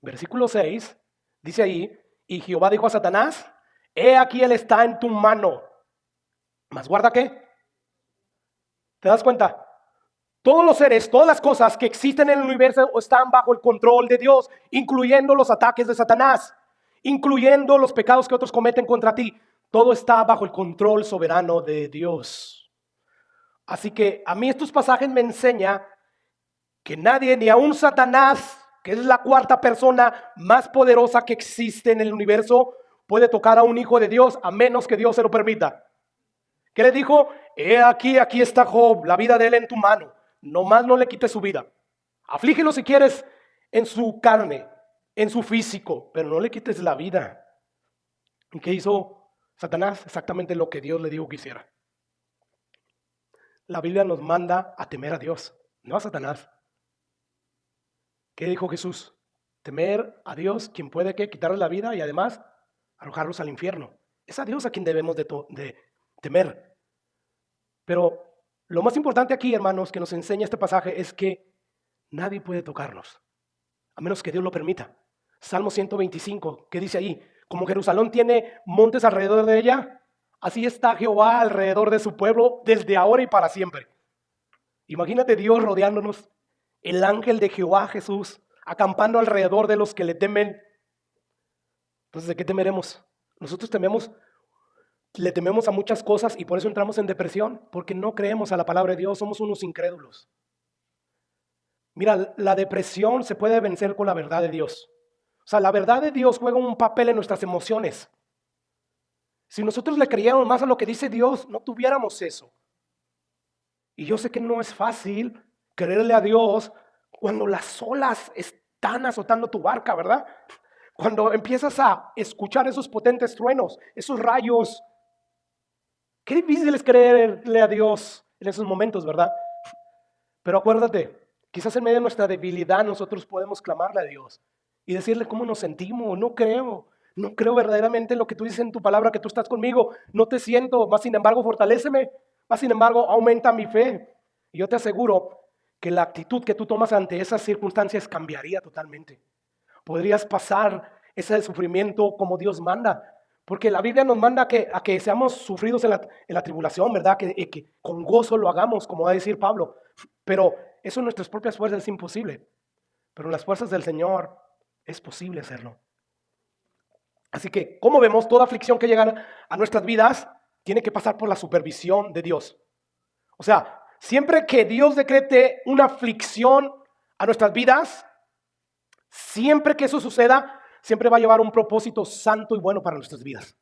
Versículo 6, dice ahí, y Jehová dijo a Satanás, he aquí él está en tu mano. ¿Mas guarda qué? ¿Te das cuenta? Todos los seres, todas las cosas que existen en el universo están bajo el control de Dios, incluyendo los ataques de Satanás, incluyendo los pecados que otros cometen contra ti. Todo está bajo el control soberano de Dios. Así que a mí estos pasajes me enseñan que nadie, ni aun Satanás, que es la cuarta persona más poderosa que existe en el universo, puede tocar a un hijo de Dios a menos que Dios se lo permita. ¿Qué le dijo? He aquí, aquí está Job, la vida de él en tu mano. Nomás no le quites su vida. Aflígelo si quieres en su carne, en su físico, pero no le quites la vida. ¿Y qué hizo Satanás? Exactamente lo que Dios le dijo que hiciera. La Biblia nos manda a temer a Dios, no a Satanás. ¿Qué dijo Jesús? Temer a Dios, quien puede quitarle la vida y además arrojarlos al infierno. Es a Dios a quien debemos de temer. Pero lo más importante aquí, hermanos, que nos enseña este pasaje es que nadie puede tocarnos, a menos que Dios lo permita. Salmo 125, ¿qué dice ahí? Como Jerusalén tiene montes alrededor de ella, así está Jehová alrededor de su pueblo desde ahora y para siempre. Imagínate Dios rodeándonos, el ángel de Jehová Jesús, acampando alrededor de los que le temen. Entonces, ¿de qué temeremos? Nosotros le tememos a muchas cosas y por eso entramos en depresión, porque no creemos a la palabra de Dios, somos unos incrédulos. Mira, la depresión se puede vencer con la verdad de Dios. O sea, la verdad de Dios juega un papel en nuestras emociones. Si nosotros le creyéramos más a lo que dice Dios, no tuviéramos eso. Y yo sé que no es fácil creerle a Dios cuando las olas están azotando tu barca, ¿verdad? Cuando empiezas a escuchar esos potentes truenos, esos rayos. Qué difícil es creerle a Dios en esos momentos, ¿verdad? Pero acuérdate, quizás en medio de nuestra debilidad nosotros podemos clamarle a Dios y decirle cómo nos sentimos. No creo verdaderamente en lo que tú dices en tu palabra, que tú estás conmigo. No te siento, más sin embargo fortaléceme, más sin embargo aumenta mi fe. Y yo te aseguro que la actitud que tú tomas ante esas circunstancias cambiaría totalmente. Podrías pasar ese sufrimiento como Dios manda. Porque la Biblia nos manda a que seamos sufridos en la tribulación, ¿verdad? Que con gozo lo hagamos, como va a decir Pablo. Pero eso en nuestras propias fuerzas es imposible. Pero en las fuerzas del Señor es posible hacerlo. Así que, como vemos, toda aflicción que llega a nuestras vidas tiene que pasar por la supervisión de Dios. O sea, siempre que Dios decrete una aflicción a nuestras vidas, siempre que eso suceda, siempre va a llevar un propósito santo y bueno para nuestras vidas.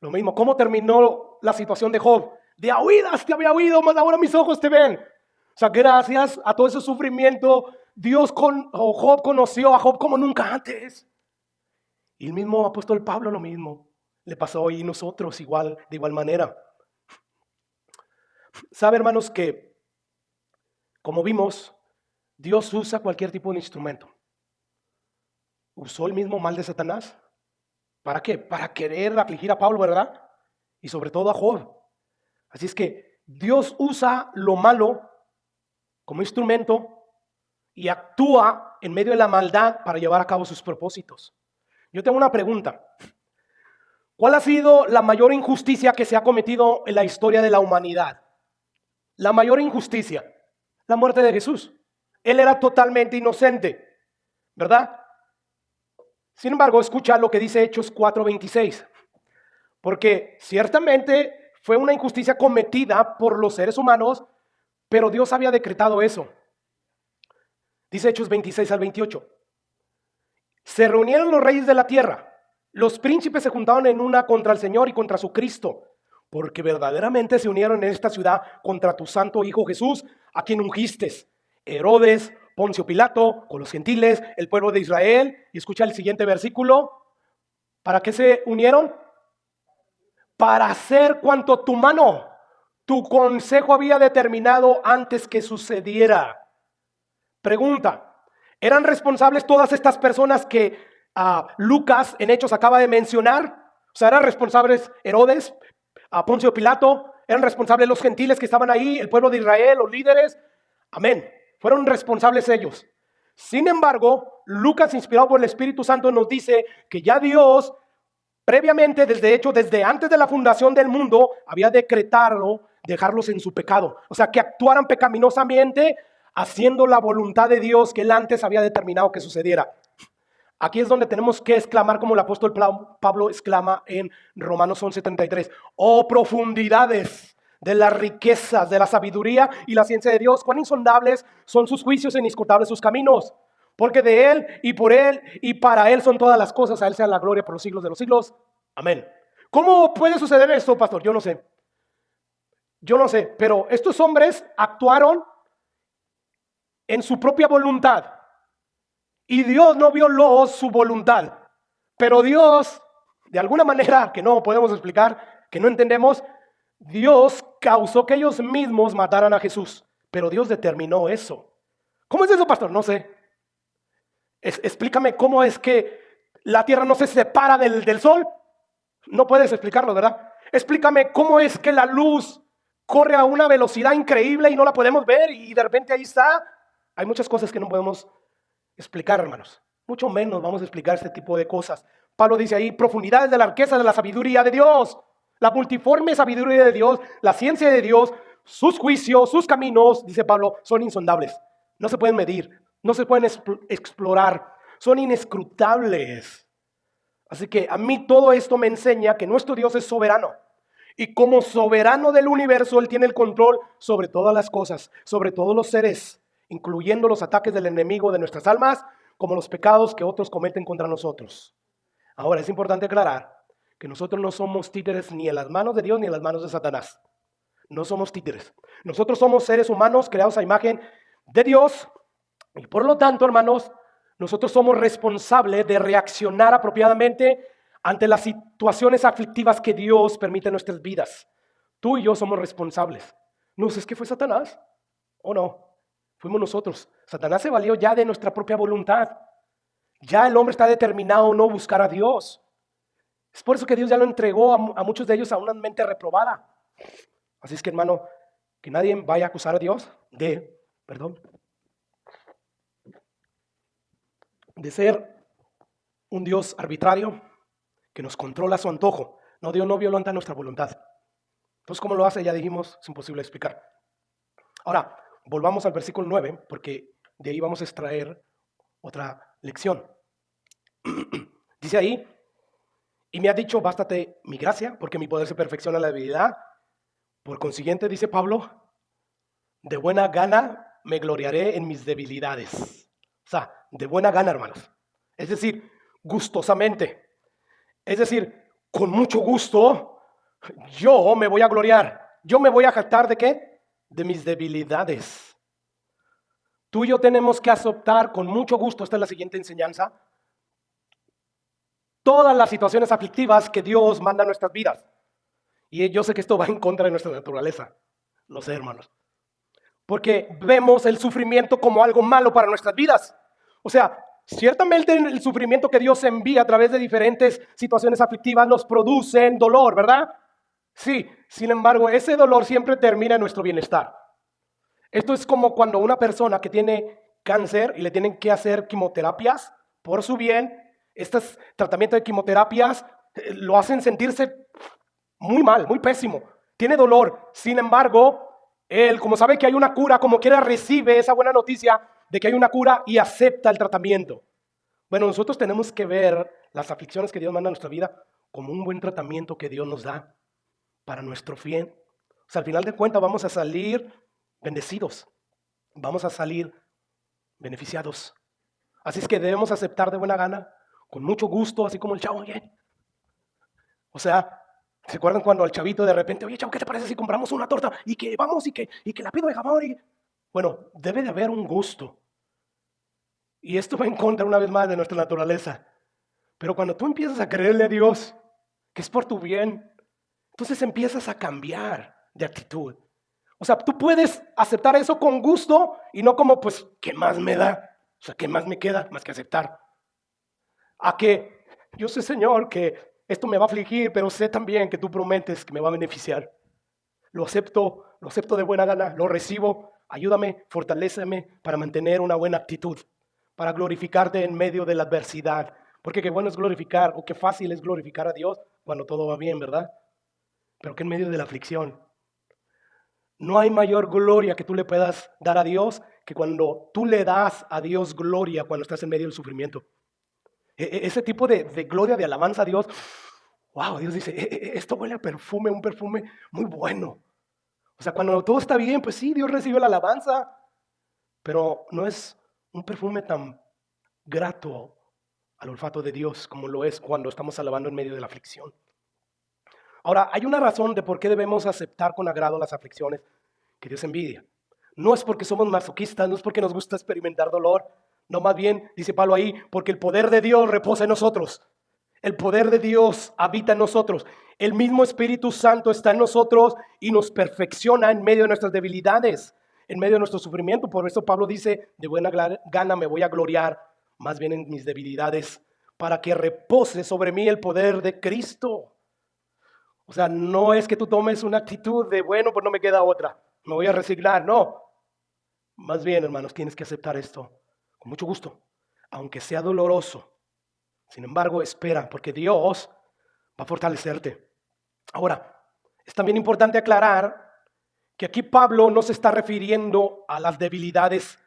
Lo mismo, ¿cómo terminó la situación de Job? De a oídas te había oído, mas ahora mis ojos te ven. O sea, gracias a todo ese sufrimiento, Job conoció a Job como nunca antes. Y el mismo apóstol Pablo lo mismo le pasó hoy y nosotros igual, de igual manera. Sabe, hermanos, que como vimos, Dios usa cualquier tipo de instrumento. Usó el mismo mal de Satanás. ¿Para qué? Para querer afligir a Pablo, ¿verdad? Y sobre todo a Job. Así es que Dios usa lo malo como instrumento y actúa en medio de la maldad para llevar a cabo sus propósitos. Yo tengo una pregunta. ¿Cuál ha sido la mayor injusticia que se ha cometido en la historia de la humanidad? La mayor injusticia, la muerte de Jesús. Él era totalmente inocente, ¿verdad? Sin embargo, escucha lo que dice Hechos 4:26. Porque ciertamente fue una injusticia cometida por los seres humanos, pero Dios había decretado eso. Dice Hechos 26-28. Se reunieron los reyes de la tierra. Los príncipes se juntaron en una contra el Señor y contra su Cristo, porque verdaderamente se unieron en esta ciudad contra tu santo Hijo Jesús, a quien ungiste. Herodes, Poncio Pilato, con los gentiles, el pueblo de Israel. Y escucha el siguiente versículo. ¿Para qué se unieron? Para hacer cuanto tu mano, tu consejo había determinado antes que sucediera. Pregunta, ¿eran responsables todas estas personas que Lucas en Hechos acaba de mencionar? O sea, ¿eran responsables Herodes, Poncio Pilato? ¿Eran responsables los gentiles que estaban ahí, el pueblo de Israel, los líderes? Amén. Fueron responsables ellos. Sin embargo, Lucas, inspirado por el Espíritu Santo, nos dice que ya Dios previamente, desde antes de la fundación del mundo, había decretado dejarlos en su pecado. O sea, que actuaran pecaminosamente, haciendo la voluntad de Dios que él antes había determinado que sucediera. Aquí es donde tenemos que exclamar como el apóstol Pablo exclama en Romanos 11:33. Oh, profundidades de las riquezas, de la sabiduría y la ciencia de Dios. Cuán insondables son sus juicios e inescrutables sus caminos. Porque de Él y por Él y para Él son todas las cosas. A Él sea la gloria por los siglos de los siglos. Amén. ¿Cómo puede suceder esto, pastor? Yo no sé. Pero estos hombres actuaron en su propia voluntad. Y Dios no violó su voluntad. Pero Dios, de alguna manera que no podemos explicar, que no entendemos, Dios causó que ellos mismos mataran a Jesús. Pero Dios determinó eso. ¿Cómo es eso, pastor? No sé. Explícame cómo es que la tierra no se separa del sol. No puedes explicarlo, ¿verdad? Explícame cómo es que la luz corre a una velocidad increíble y no la podemos ver y de repente ahí está. Hay muchas cosas que no podemos explicar, hermanos. Mucho menos vamos a explicar este tipo de cosas. Pablo dice ahí, profundidades de la riqueza de la sabiduría de Dios, la multiforme sabiduría de Dios, la ciencia de Dios, sus juicios, sus caminos, dice Pablo, son insondables. No se pueden medir, no se pueden explorar, son inescrutables. Así que a mí todo esto me enseña que nuestro Dios es soberano. Y como soberano del universo, Él tiene el control sobre todas las cosas, sobre todos los seres, incluyendo los ataques del enemigo de nuestras almas, como los pecados que otros cometen contra nosotros. Ahora, es importante aclarar que nosotros no somos títeres ni en las manos de Dios ni en las manos de Satanás. No somos títeres. Nosotros somos seres humanos creados a imagen de Dios y por lo tanto, hermanos, nosotros somos responsables de reaccionar apropiadamente ante las situaciones aflictivas que Dios permite en nuestras vidas. Tú y yo somos responsables. No sé, ¿es que fue Satanás? ¿O no? Fuimos nosotros. Satanás se valió ya de nuestra propia voluntad. Ya el hombre está determinado a no buscar a Dios. Es por eso que Dios ya lo entregó a muchos de ellos a una mente reprobada. Así es que, hermano, que nadie vaya a acusar a Dios de ser un Dios arbitrario que nos controla a su antojo. No, Dios no violenta nuestra voluntad. Entonces, ¿cómo lo hace? Ya dijimos, es imposible explicar. Ahora, volvamos al versículo 9, porque de ahí vamos a extraer otra lección. Dice ahí, Y me ha dicho, bástate mi gracia, porque mi poder se perfecciona en la debilidad. Por consiguiente, dice Pablo, de buena gana me gloriaré en mis debilidades. O sea, de buena gana, hermanos. Es decir, gustosamente. Es decir, con mucho gusto, yo me voy a gloriar. Yo me voy a jactar ¿de qué? De mis debilidades. Tú y yo tenemos que aceptar con mucho gusto, esta es la siguiente enseñanza, todas las situaciones aflictivas que Dios manda a nuestras vidas. Y yo sé que esto va en contra de nuestra naturaleza. Lo sé, hermanos. Porque vemos el sufrimiento como algo malo para nuestras vidas. O sea, ciertamente el sufrimiento que Dios envía a través de diferentes situaciones aflictivas nos producen dolor, ¿verdad? Sí, sin embargo, ese dolor siempre termina en nuestro bienestar. Esto es como cuando una persona que tiene cáncer y le tienen que hacer quimioterapias por su bien, estos tratamientos de quimioterapias lo hacen sentirse muy mal, muy pésimo. Tiene dolor. Sin embargo, él, como sabe que hay una cura, como quiera recibe esa buena noticia de que hay una cura y acepta el tratamiento. Bueno, nosotros tenemos que ver las aflicciones que Dios manda a nuestra vida como un buen tratamiento que Dios nos da para nuestro bien. O sea, al final de cuentas vamos a salir bendecidos, vamos a salir beneficiados. Así es que debemos aceptar de buena gana, con mucho gusto, así como el chavo. Oye, o sea, ¿se acuerdan cuando al chavito de repente, oye, chavo, ¿qué te parece si compramos una torta y que vamos y que la pido de jamón? Bueno, debe de haber un gusto. Y esto va en contra una vez más de nuestra naturaleza. Pero cuando tú empiezas a creerle a Dios, que es por tu bien, entonces empiezas a cambiar de actitud. O sea, tú puedes aceptar eso con gusto y no como, pues, ¿qué más me da? O sea, ¿qué más me queda más que aceptar? A que yo sé, Señor, que esto me va a afligir, pero sé también que tú prometes que me va a beneficiar. Lo acepto de buena gana, lo recibo. Ayúdame, fortaléceme para mantener una buena actitud, para glorificarte en medio de la adversidad. Porque qué bueno es glorificar, o qué fácil es glorificar a Dios cuando todo va bien, ¿verdad? Pero que en medio de la aflicción. No hay mayor gloria que tú le puedas dar a Dios que cuando tú le das a Dios gloria cuando estás en medio del sufrimiento. Ese tipo de gloria, de alabanza a Dios, wow, Dios dice, esto huele a perfume, un perfume muy bueno. O sea, cuando todo está bien, pues sí, Dios recibe la alabanza, pero no es un perfume tan grato al olfato de Dios como lo es cuando estamos alabando en medio de la aflicción. Ahora, hay una razón de por qué debemos aceptar con agrado las aflicciones que Dios envidia. No es porque somos masoquistas, no es porque nos gusta experimentar dolor, no, más bien, dice Pablo ahí, porque el poder de Dios reposa en nosotros. El poder de Dios habita en nosotros. El mismo Espíritu Santo está en nosotros y nos perfecciona en medio de nuestras debilidades, en medio de nuestro sufrimiento. Por eso Pablo dice, de buena gana me voy a gloriar, más bien en mis debilidades, para que repose sobre mí el poder de Cristo. O sea, no es que tú tomes una actitud de, bueno, pues no me queda otra, me voy a resignar, no. Más bien, hermanos, tienes que aceptar esto con mucho gusto, aunque sea doloroso. Sin embargo, espera, porque Dios va a fortalecerte. Ahora, es también importante aclarar que aquí Pablo no se está refiriendo a las debilidades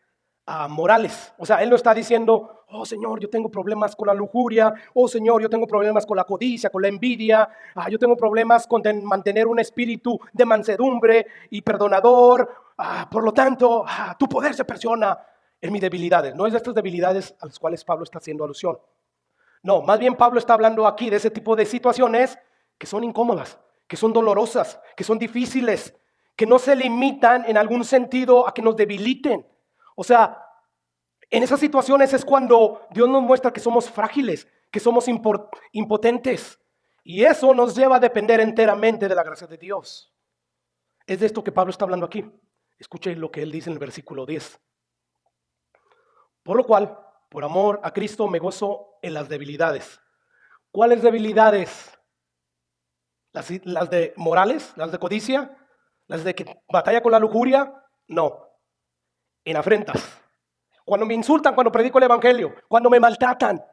morales. O sea, él no está diciendo, oh Señor, yo tengo problemas con la lujuria, oh Señor, yo tengo problemas con la codicia, con la envidia, yo tengo problemas con mantener un espíritu de mansedumbre y perdonador, por lo tanto, tu poder se presiona en mis debilidades. No es de estas debilidades a las cuales Pablo está haciendo alusión. No, más bien Pablo está hablando aquí de ese tipo de situaciones que son incómodas, que son dolorosas, que son difíciles, que no se limitan en algún sentido a que nos debiliten. O sea, en esas situaciones es cuando Dios nos muestra que somos frágiles, que somos impotentes. Y eso nos lleva a depender enteramente de la gracia de Dios. Es de esto que Pablo está hablando aquí. Escuche lo que él dice en el versículo 10. Por lo cual, por amor a Cristo, me gozo en las debilidades. ¿Cuáles debilidades? ¿Las de morales? ¿Las de codicia? ¿Las de que batalla con la lujuria? No. En afrentas. Cuando me insultan, cuando predico el evangelio, cuando me maltratan,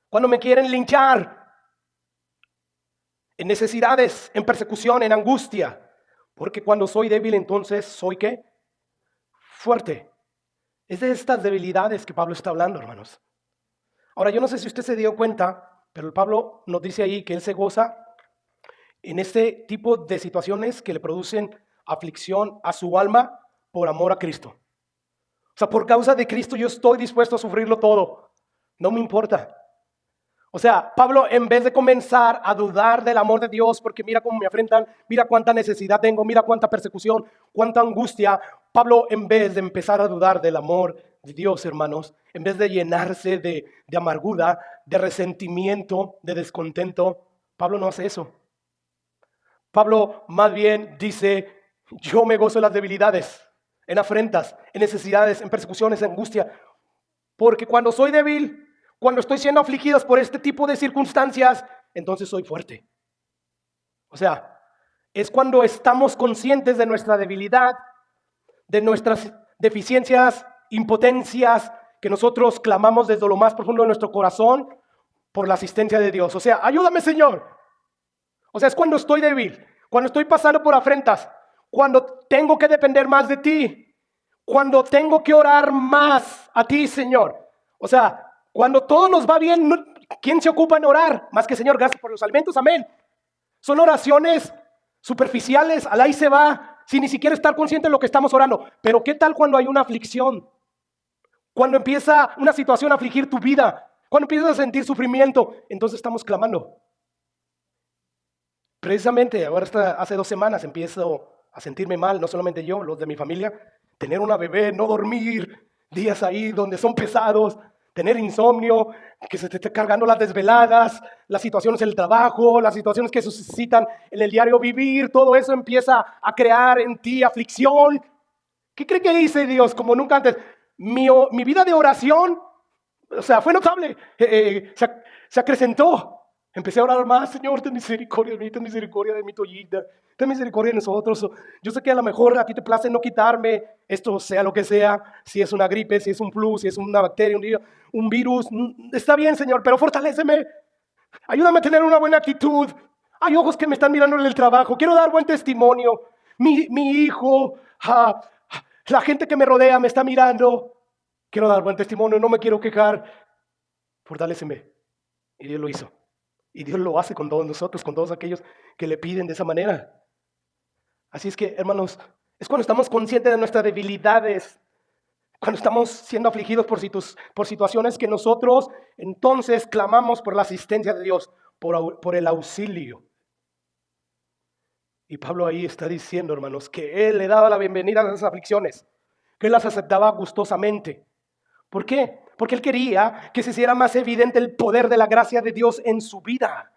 cuando me quieren linchar, en necesidades, en persecución, en angustia. Porque cuando soy débil, entonces soy ¿qué? Fuerte. Es de estas debilidades que Pablo está hablando, hermanos. Ahora, yo no sé si usted se dio cuenta, Pero el Pablo nos dice ahí que él se goza en este tipo de situaciones que le producen aflicción a su alma por amor a Cristo. O sea, por causa de Cristo yo estoy dispuesto a sufrirlo todo. No me importa. O sea, Pablo, en vez de comenzar a dudar del amor de Dios, porque mira cómo me afrentan, mira cuánta necesidad tengo, mira cuánta persecución, cuánta angustia, Pablo, en vez de empezar a dudar del amor de Dios, hermanos, en vez de llenarse de amargura, de resentimiento, de descontento, Pablo no hace eso. Pablo más bien dice, yo me gozo en las debilidades, en afrentas, en necesidades, en persecuciones, en angustia, porque cuando soy débil, cuando estoy siendo afligido por este tipo de circunstancias, entonces soy fuerte. O sea, es cuando estamos conscientes de nuestra debilidad, de nuestras deficiencias, impotencias, que nosotros clamamos desde lo más profundo de nuestro corazón por la asistencia de Dios. O sea, ayúdame, Señor. O sea, es cuando estoy débil, cuando estoy pasando por afrentas, cuando tengo que depender más de ti, cuando tengo que orar más a ti, Señor. O sea, cuando todo nos va bien, ¿quién se ocupa en orar? Más que Señor, gracias por los alimentos, amén. Son oraciones superficiales, al ahí se va, sin ni siquiera estar consciente de lo que estamos orando. Pero ¿qué tal cuando hay una aflicción? Cuando empieza una situación a afligir tu vida, cuando empiezas a sentir sufrimiento, entonces estamos clamando. Precisamente, ahora hace 2 semanas empiezo a sentirme mal, no solamente yo, los de mi familia, tener una bebé, no dormir, días ahí donde son pesados, tener insomnio, que se te esté cargando las desveladas, las situaciones en el trabajo, las situaciones que suscitan en el diario vivir, todo eso empieza a crear en ti aflicción. ¿Qué cree que hice Dios? Como nunca antes. Mi vida de oración, o sea, fue notable, se acrecentó. Empecé a orar más, Señor, ten misericordia de mi toallita, ten misericordia de nosotros. Yo sé que a lo mejor a ti te place no quitarme esto, sea lo que sea, si es una gripe, si es un flu, si es una bacteria, un virus, está bien, Señor, pero fortaléceme, ayúdame a tener una buena actitud. Hay ojos que me están mirando en el trabajo, quiero dar buen testimonio. Mi hijo, la gente que me rodea me está mirando, quiero dar buen testimonio, no me quiero quejar. Fortaléceme. Y Dios lo hizo. Y Dios lo hace con todos nosotros, con todos aquellos que le piden de esa manera. Así es que, hermanos, es cuando estamos conscientes de nuestras debilidades, cuando estamos siendo afligidos por situaciones que nosotros entonces clamamos por la asistencia de Dios, por el auxilio. Y Pablo ahí está diciendo, hermanos, que él le daba la bienvenida a esas aflicciones, que él las aceptaba gustosamente. ¿Por qué? Porque él quería que se hiciera más evidente el poder de la gracia de Dios en su vida.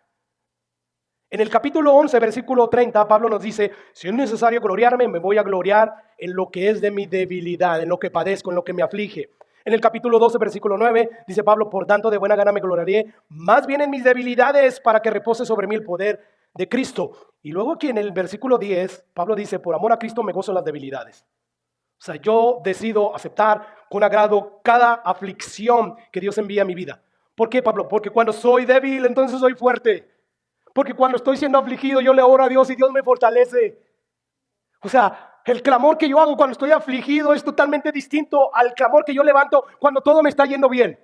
En el capítulo 11, versículo 30, Pablo nos dice, si es necesario gloriarme, me voy a gloriar en lo que es de mi debilidad, en lo que padezco, en lo que me aflige. En el capítulo 12, versículo 9, dice Pablo, por tanto de buena gana me gloriaré, más bien en mis debilidades, para que repose sobre mí el poder de Cristo. Y luego aquí en el versículo 10, Pablo dice, por amor a Cristo me gozo en las debilidades. O sea, yo decido aceptar con agrado cada aflicción que Dios envía a mi vida. ¿Por qué, Pablo? Porque cuando soy débil, entonces soy fuerte. Porque cuando estoy siendo afligido, yo le oro a Dios y Dios me fortalece. O sea, el clamor que yo hago cuando estoy afligido es totalmente distinto al clamor que yo levanto cuando todo me está yendo bien.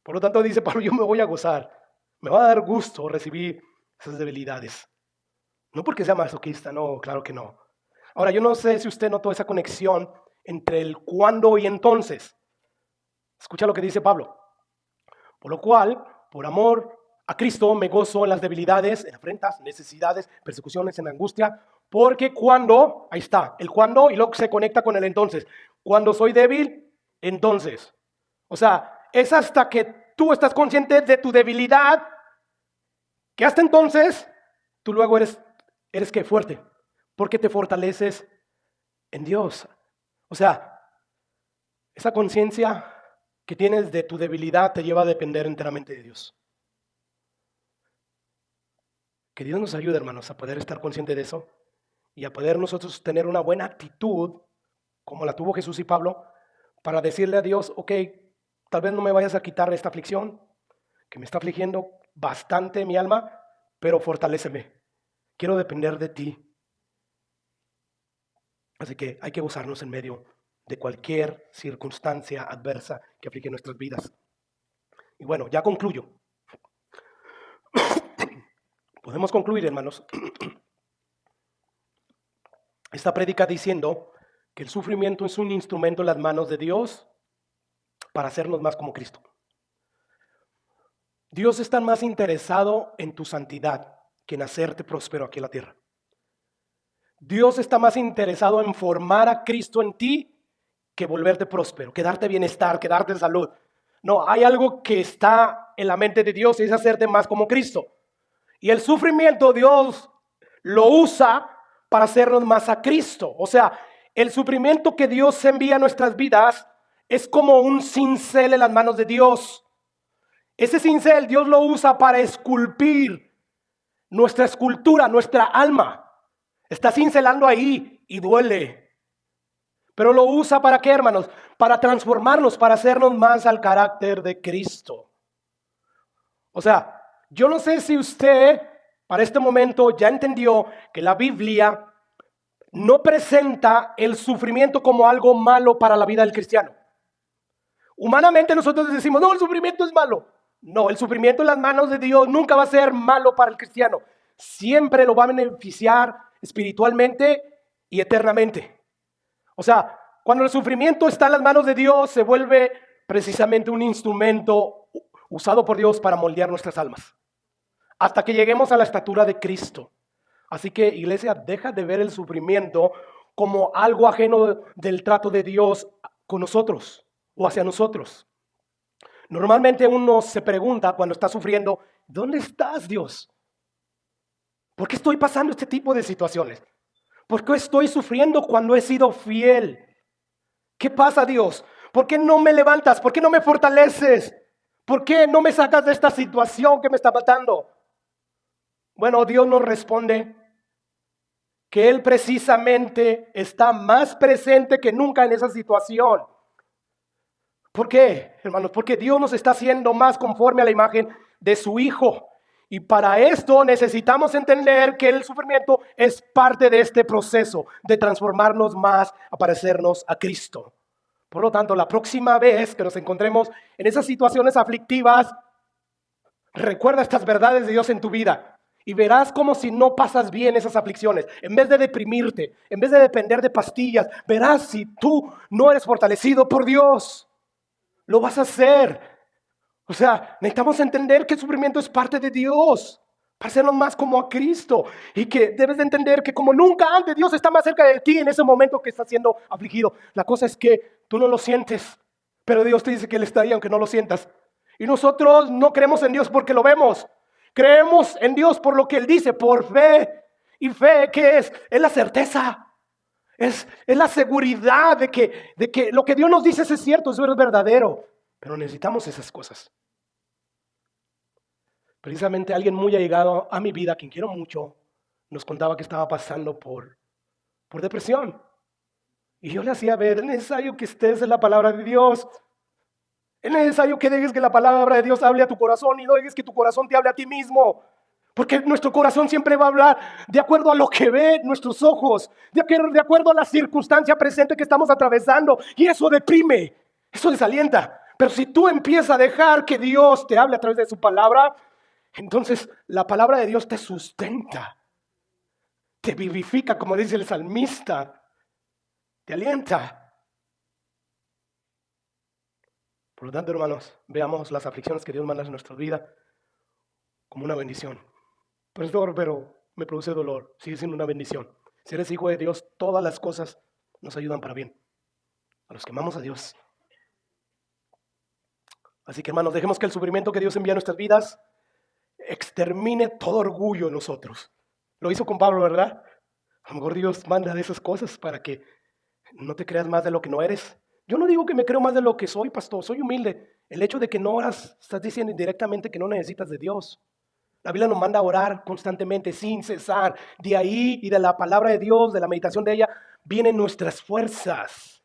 Por lo tanto, dice Pablo, yo me voy a gozar. Me va a dar gusto recibir esas debilidades. No porque sea masoquista, no, claro que no. Ahora, yo no sé si usted notó esa conexión entre el cuándo y entonces. Escucha lo que dice Pablo. Por lo cual, por amor a Cristo me gozo en las debilidades, en afrentas, necesidades, persecuciones, en angustia, porque cuando, ahí está, el cuando y luego se conecta con el entonces. Cuando soy débil, entonces. O sea, es hasta que tú estás consciente de tu debilidad, que hasta entonces, tú luego eres que fuerte, porque te fortaleces en Dios. O sea, esa conciencia que tienes de tu debilidad te lleva a depender enteramente de Dios. Que Dios nos ayude, hermanos, a poder estar conscientes de eso y a poder nosotros tener una buena actitud, como la tuvo Jesús y Pablo, para decirle a Dios, ok, tal vez no me vayas a quitar esta aflicción, que me está afligiendo bastante mi alma, pero fortaléceme. Quiero depender de ti. Así que hay que gozarnos en medio de cualquier circunstancia adversa que aflige nuestras vidas. Y bueno, ya concluyo. Podemos concluir, hermanos, esta prédica diciendo que el sufrimiento es un instrumento en las manos de Dios para hacernos más como Cristo. Dios está más interesado en tu santidad que en hacerte próspero aquí en la tierra. Dios está más interesado en formar a Cristo en ti que volverte próspero, que darte bienestar, que darte salud. No, hay algo que está en la mente de Dios y es hacerte más como Cristo. Y el sufrimiento Dios lo usa para hacernos más a Cristo. O sea, el sufrimiento que Dios envía a nuestras vidas es como un cincel en las manos de Dios. Ese cincel Dios lo usa para esculpir nuestra escultura, nuestra alma. Está cincelando ahí y duele. Pero lo usa ¿para qué, hermanos? Para transformarnos, para hacernos más al carácter de Cristo. O sea, yo no sé si usted para este momento ya entendió que la Biblia no presenta el sufrimiento como algo malo para la vida del cristiano. Humanamente nosotros decimos, no, el sufrimiento es malo. No, el sufrimiento en las manos de Dios nunca va a ser malo para el cristiano. Siempre lo va a beneficiar espiritualmente y eternamente. O sea, cuando el sufrimiento está en las manos de Dios, se vuelve precisamente un instrumento usado por Dios para moldear nuestras almas, hasta que lleguemos a la estatura de Cristo. Así que, iglesia, deja de ver el sufrimiento como algo ajeno del trato de Dios con nosotros o hacia nosotros. Normalmente uno se pregunta cuando está sufriendo, ¿dónde estás, Dios? ¿Por qué estoy pasando este tipo de situaciones? ¿Por qué estoy sufriendo cuando he sido fiel? ¿Qué pasa, Dios? ¿Por qué no me levantas? ¿Por qué no me fortaleces? ¿Por qué no me sacas de esta situación que me está matando? Bueno, Dios nos responde que Él precisamente está más presente que nunca en esa situación. ¿Por qué, hermanos? Porque Dios nos está haciendo más conforme a la imagen de su Hijo. Y para esto necesitamos entender que el sufrimiento es parte de este proceso de transformarnos más, a parecernos a Cristo. Por lo tanto, la próxima vez que nos encontremos en esas situaciones aflictivas, recuerda estas verdades de Dios en tu vida y verás como si no pasas bien esas aflicciones. En vez de deprimirte, en vez de depender de pastillas, verás si tú no eres fortalecido por Dios. Lo vas a hacer. O sea, necesitamos entender que el sufrimiento es parte de Dios para hacernos más como a Cristo. Y que debes de entender que como nunca antes Dios está más cerca de ti en ese momento que estás siendo afligido. La cosa es que tú no lo sientes, pero Dios te dice que Él está ahí aunque no lo sientas. Y nosotros no creemos en Dios porque lo vemos. Creemos en Dios por lo que Él dice, por fe. ¿Y fe qué es? Es la certeza. Es la seguridad de que lo que Dios nos dice es cierto, es verdadero. Pero necesitamos esas cosas. Precisamente alguien muy allegado a mi vida, a quien quiero mucho, nos contaba que estaba pasando por depresión. Y yo le hacía ver, es necesario que estés en la palabra de Dios. Es necesario que dejes que la palabra de Dios hable a tu corazón y no dejes que tu corazón te hable a ti mismo. Porque nuestro corazón siempre va a hablar de acuerdo a lo que ven nuestros ojos, de acuerdo a la circunstancia presente que estamos atravesando. Y eso deprime, eso desalienta. Pero si tú empiezas a dejar que Dios te hable a través de su palabra, entonces la palabra de Dios te sustenta, te vivifica, como dice el salmista, te alienta. Por lo tanto, hermanos, veamos las aflicciones que Dios manda en nuestra vida como una bendición. Pastor, pero me produce dolor. Sigue siendo una bendición. Si eres hijo de Dios, todas las cosas nos ayudan para bien. A los que amamos a Dios. Así que, hermanos, dejemos que el sufrimiento que Dios envía a nuestras vidas extermine todo orgullo en nosotros. Lo hizo con Pablo, ¿verdad? A lo mejor Dios manda de esas cosas para que no te creas más de lo que no eres. Yo no digo que me creo más de lo que soy, pastor. Soy humilde. El hecho de que no oras, estás diciendo indirectamente que no necesitas de Dios. La Biblia nos manda a orar constantemente, sin cesar. De ahí y de la palabra de Dios, de la meditación de ella, vienen nuestras fuerzas.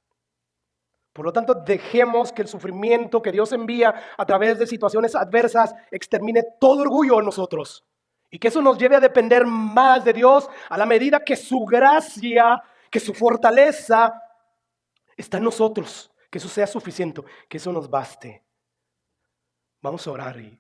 Por lo tanto, dejemos que el sufrimiento que Dios envía a través de situaciones adversas extermine todo orgullo en nosotros. Y que eso nos lleve a depender más de Dios a la medida que su gracia, que su fortaleza está en nosotros. Que eso sea suficiente, que eso nos baste. Vamos a orar y